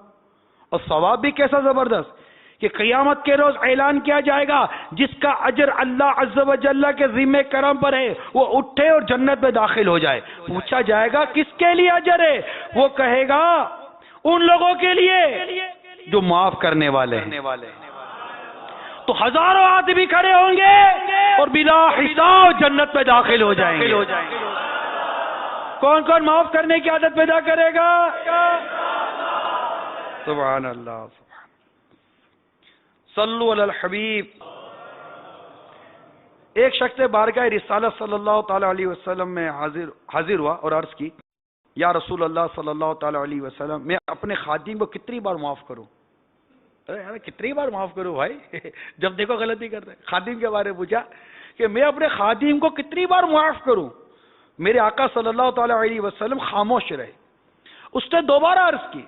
اور ثواب بھی کیسا زبردست کہ قیامت کے روز اعلان کیا جائے گا جس کا اجر اللہ عز و جل کے ذمہ کرم پر ہے وہ اٹھے اور جنت میں داخل ہو جائے. پوچھا جائے گا کس کے لیے اجر ہے؟ وہ کہے گا ان لوگوں کے لیے جو معاف کرنے والے ہیں. تو ہزاروں آدمی کھڑے ہوں گے اور بلا حساب جنت میں داخل ہو جائیں گے. کون کون معاف کرنے کی عادت پیدا کرے گا؟ سبحان اللہ، سبحان صلو علی الحبیب۔ ایک شخص بارگاہ رسالت صلی اللہ تعالی علیہ وسلم میں حاضر ہوا اور عرض کی، یا رسول اللہ صلی اللہ تعالی علیہ وسلم، میں اپنے خادم کو کتنی بار معاف کروں؟ ارے کتنی بار معاف کروں بھائی؟ جب دیکھو غلطی کرتے ہیں۔ خادم کے بارے میں پوچھا کہ میں اپنے خادم کو کتنی بار معاف کروں؟ میرے آقا صلی اللہ تعالی علیہ وسلم خاموش رہے۔ اس نے دوبارہ عرض کی،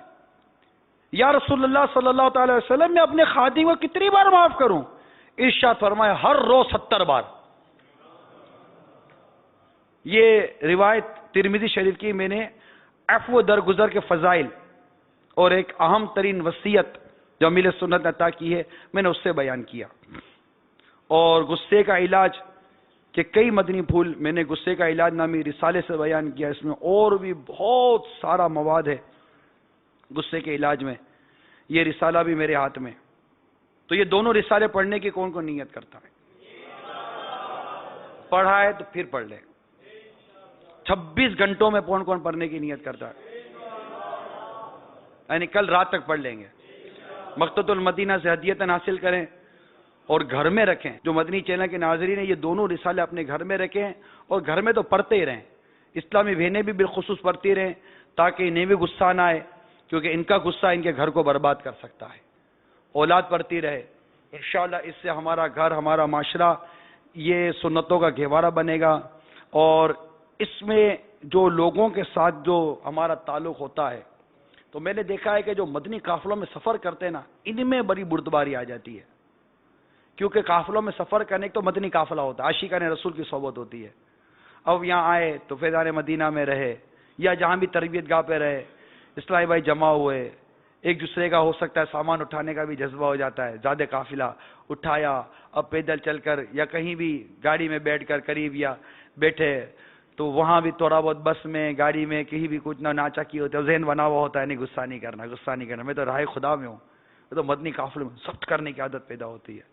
یا رسول اللہ صلی اللہ تعالی وسلم، میں اپنے خادم کو کتنی بار معاف کروں؟ ارشاد فرمایا، ہر روز 70 بار۔ یہ روایت ترمذی شریف کی میں نے عفو درگزر کے فضائل اور ایک اہم ترین وصیت جو امیل سنت نے عطا کی ہے، میں نے اس سے بیان کیا۔ اور غصے کا علاج کہ کئی مدنی پھول میں نے غصے کا علاج نامی رسالے سے بیان کیا۔ اس میں اور بھی بہت سارا مواد ہے غصے کے علاج میں، یہ رسالہ بھی میرے ہاتھ میں۔ تو یہ دونوں رسالے پڑھنے کی کون کون نیت کرتا ہے؟ پڑھا ہے تو پھر پڑھ لے۔ 26 گھنٹوں میں کون کون پڑھنے کی نیت کرتا ہے؟ یعنی کل رات تک پڑھ لیں گے۔ مقتۃ المدینہ سے ہدیتاً حاصل کریں اور گھر میں رکھیں۔ جو مدنی چینل کے ناظرین ہیں، یہ دونوں رسالے اپنے گھر میں رکھیں اور گھر میں تو پڑھتے ہی رہیں۔ اسلامی بہنیں بھی بالخصوص پڑھتی رہیں تاکہ انہیں بھی غصہ نہ آئے، کیونکہ ان کا غصہ ان کے گھر کو برباد کر سکتا ہے۔ اولاد پڑھتی رہے، انشاءاللہ اس سے ہمارا گھر، ہمارا معاشرہ یہ سنتوں کا گہوارہ بنے گا۔ اور اس میں جو لوگوں کے ساتھ جو ہمارا تعلق ہوتا ہے، تو میں نے دیکھا ہے کہ جو مدنی قافلوں میں سفر کرتے ہیں نا، ان میں بڑی بردباری آ جاتی ہے، کیونکہ قافلوں میں سفر کرنے تو مدنی قافلہ ہوتا ہے، عاشقان رسول کی صحبت ہوتی ہے۔ اب یہاں آئے تو فیضان مدینہ میں رہے یا جہاں بھی تربیت گاہ پہ رہے، اسلامی بھائی جمع ہوئے، ایک دوسرے کا ہو سکتا ہے سامان اٹھانے کا بھی جذبہ ہو جاتا ہے، زیادہ قافلہ اٹھایا، اب پیدل چل کر یا کہیں بھی گاڑی میں بیٹھ کر قریب یا بیٹھے تو وہاں بھی تھوڑا بہت بس میں، گاڑی میں کہیں بھی کچھ نہ ناچا کی ہوتا ہے، ذہن بنا ہوا ہوتا ہے، نہیں غصہ نہیں کرنا، غصہ نہیں کرنا، میں تو راہ خدا میں ہوں۔ تو مدنی قافلے میں ضبط کرنے کی عادت پیدا ہوتی ہے،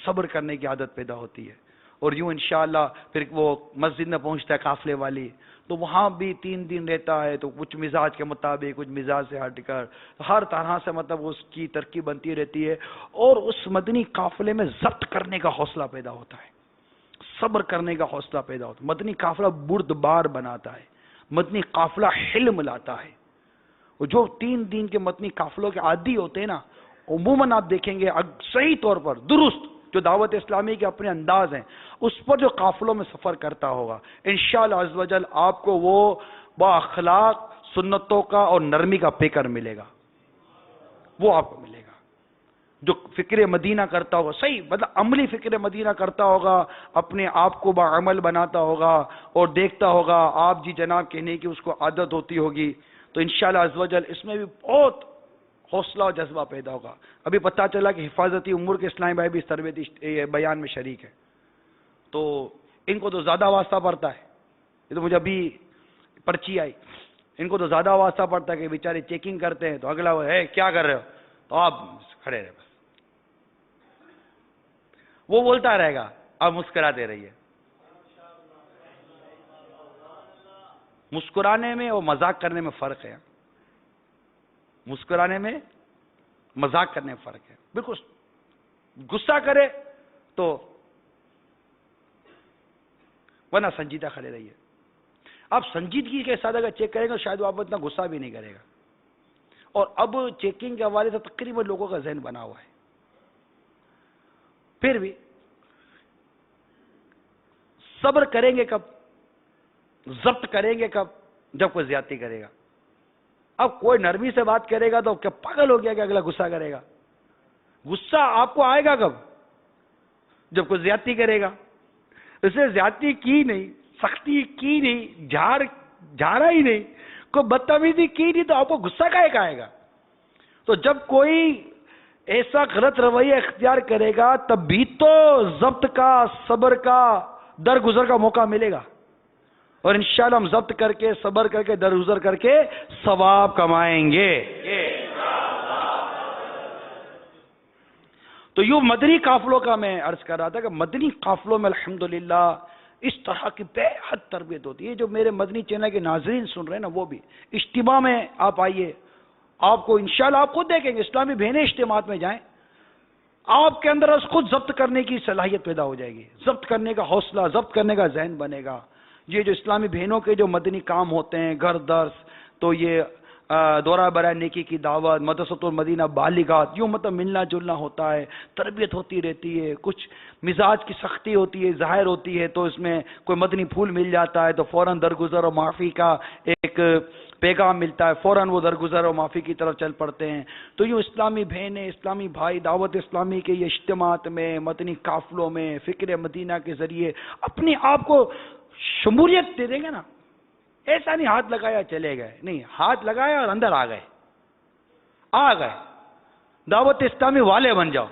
صبر کرنے کی عادت پیدا ہوتی ہے، اور یوں انشاءاللہ پھر وہ مسجد میں پہنچتا ہے قافلے والی، تو وہاں بھی 3 دن رہتا ہے، تو کچھ مزاج کے مطابق، کچھ مزاج سے ہٹ کر، ہر طرح سے مطلب اس کی ترقی بنتی رہتی ہے، اور اس مدنی قافلے میں ضبط کرنے کا حوصلہ پیدا ہوتا ہے، صبر کرنے کا حوصلہ پیدا ہوتا ہے۔ مدنی قافلہ بردبار بناتا ہے، مدنی قافلہ حلم لاتا ہے۔ اور جو 3 دن کے مدنی قافلوں کے عادی ہوتے ہیں نا، عموماً آپ دیکھیں گے صحیح طور پر درست جو دعوت اسلامی کے اپنے انداز ہیں، اس پر جو قافلوں میں سفر کرتا ہوگا، انشاءاللہ عز و جل آپ کو وہ با اخلاق سنتوں کا اور نرمی کا پیکر ملے گا، وہ آپ کو ملے گا۔ جو فکر مدینہ کرتا ہوگا، صحیح مطلب عملی فکر مدینہ کرتا ہوگا، اپنے آپ کو بعمل بناتا ہوگا اور دیکھتا ہوگا آپ جی جناب کہنے کی اس کو عادت ہوتی ہوگی، تو انشاءاللہ عز و جل اس میں بھی بہت حوصلہ اور جذبہ پیدا ہوگا۔ ابھی پتہ چلا کہ حفاظتی امور کے اسلامی بھائی بھی اس تربیتی بیان میں شریک ہے، تو ان کو تو زیادہ واسطہ پڑتا ہے۔ یہ تو مجھے ابھی پرچی آئی، ان کو تو زیادہ واسطہ پڑتا ہے کہ بیچارے چیکنگ کرتے ہیں، تو اگلا وہ ہے کیا کر رہے ہو، تو آپ کھڑے رہے، بس وہ بولتا رہے گا، آپ مسکراتے رہیے۔ مسکرانے میں اور مذاق کرنے میں فرق ہے، مسکرانے میں مذاق کرنے میں فرق ہے۔ بالکل غصہ کرے تو ورنہ سنجیدہ کھڑے رہیے۔ آپ سنجیدگی کے ساتھ اگر چیک کریں گے شاید وہ آپ اتنا غصہ بھی نہیں کرے گا۔ اور اب چیکنگ کے حوالے سے تقریباً لوگوں کا ذہن بنا ہوا ہے، پھر بھی صبر کریں گے کب، ضبط کریں گے کب، جب کوئی زیادتی کرے گا۔ اب کوئی نرمی سے بات کرے گا تو کیا پاگل ہو گیا کہ اگلا غصہ کرے گا؟ غصہ آپ کو آئے گا کب؟ جب کوئی زیادتی کرے گا۔ اس نے زیادتی کی نہیں، سختی کی نہیں، جھاڑا ہی نہیں، کوئی بدتمیزی کی نہیں، تو آپ کو غصہ کا ایک آئے گا؟ تو جب کوئی ایسا غلط رویہ اختیار کرے گا تب بھی تو ضبط کا، صبر کا، درگزر کا موقع ملے گا، اور انشاءاللہ ہم ضبط کر کے، صبر کر کے، درگزر کر کے ثواب کمائیں گے۔ تو یوں مدنی قافلوں کا میں عرض کر رہا تھا کہ مدنی قافلوں میں الحمدللہ اس طرح کی بے حد تربیت ہوتی ہے. جو میرے مدنی چینل کے ناظرین سن رہے ہیں نا، وہ بھی اجتماع میں آپ آئیے، آپ کو انشاءاللہ آپ خود دیکھیں گے، اسلامی بہنیں اجتماعات میں جائیں، آپ کے اندر خود ضبط کرنے کی صلاحیت پیدا ہو جائے گی، ضبط کرنے کا حوصلہ، ضبط کرنے کا ذہن بنے گا. یہ جو اسلامی بہنوں کے جو مدنی کام ہوتے ہیں، گھر درس، تو یہ دورہ برائے نیکی کی دعوت، مدرسۃ المدینہ بالغات، یوں مطلب ملنا جلنا ہوتا ہے، تربیت ہوتی رہتی ہے. کچھ مزاج کی سختی ہوتی ہے، ظاہر ہوتی ہے، تو اس میں کوئی مدنی پھول مل جاتا ہے تو فوراً درگزر و معافی کا ایک پیغام ملتا ہے، فوراً وہ درگزر و معافی کی طرف چل پڑتے ہیں. تو یوں اسلامی بہنیں، اسلامی بھائی دعوت اسلامی کے یہ اجتماعات میں، مدنی قافلوں میں، فکر مدینہ کے ذریعے اپنے آپ کو شمولیت دے دیں گے نا. ایسا نہیں ہاتھ لگایا چلے گئے، نہیں، ہاتھ لگایا اور اندر آ گئے دعوت اسلامی والے بن جاؤ.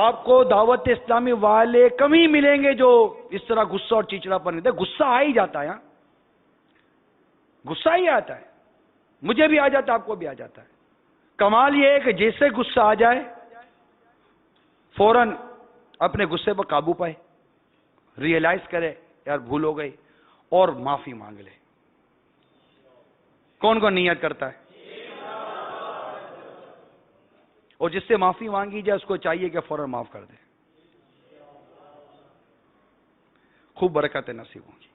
آپ کو دعوت اسلامی والے کم ہی ملیں گے جو اس طرح غصہ اور چیچڑا پر نہیں. غصہ آ ہی جاتا ہے، غصہ ہی آتا ہے، مجھے بھی آ جاتا ہے، آپ کو بھی آ جاتا ہے. کمال یہ ہے کہ جیسے غصہ آ جائے فوراً اپنے غصے پر قابو پائے، ریئلائز کرے یار بھول ہو گئی اور معافی مانگ لے. کون کون نیت کرتا ہے؟ اور جس سے معافی مانگی جائے اس کو چاہیے کہ فوراً معاف کر دے. خوب برکتیں نصیب ہوں گی.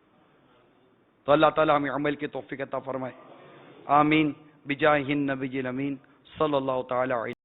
تو اللہ تعالی ہمیں عمل کی توفیق عطا فرمائے. آمین بجاہ النبی الامین صلی اللہ تعالی علیہ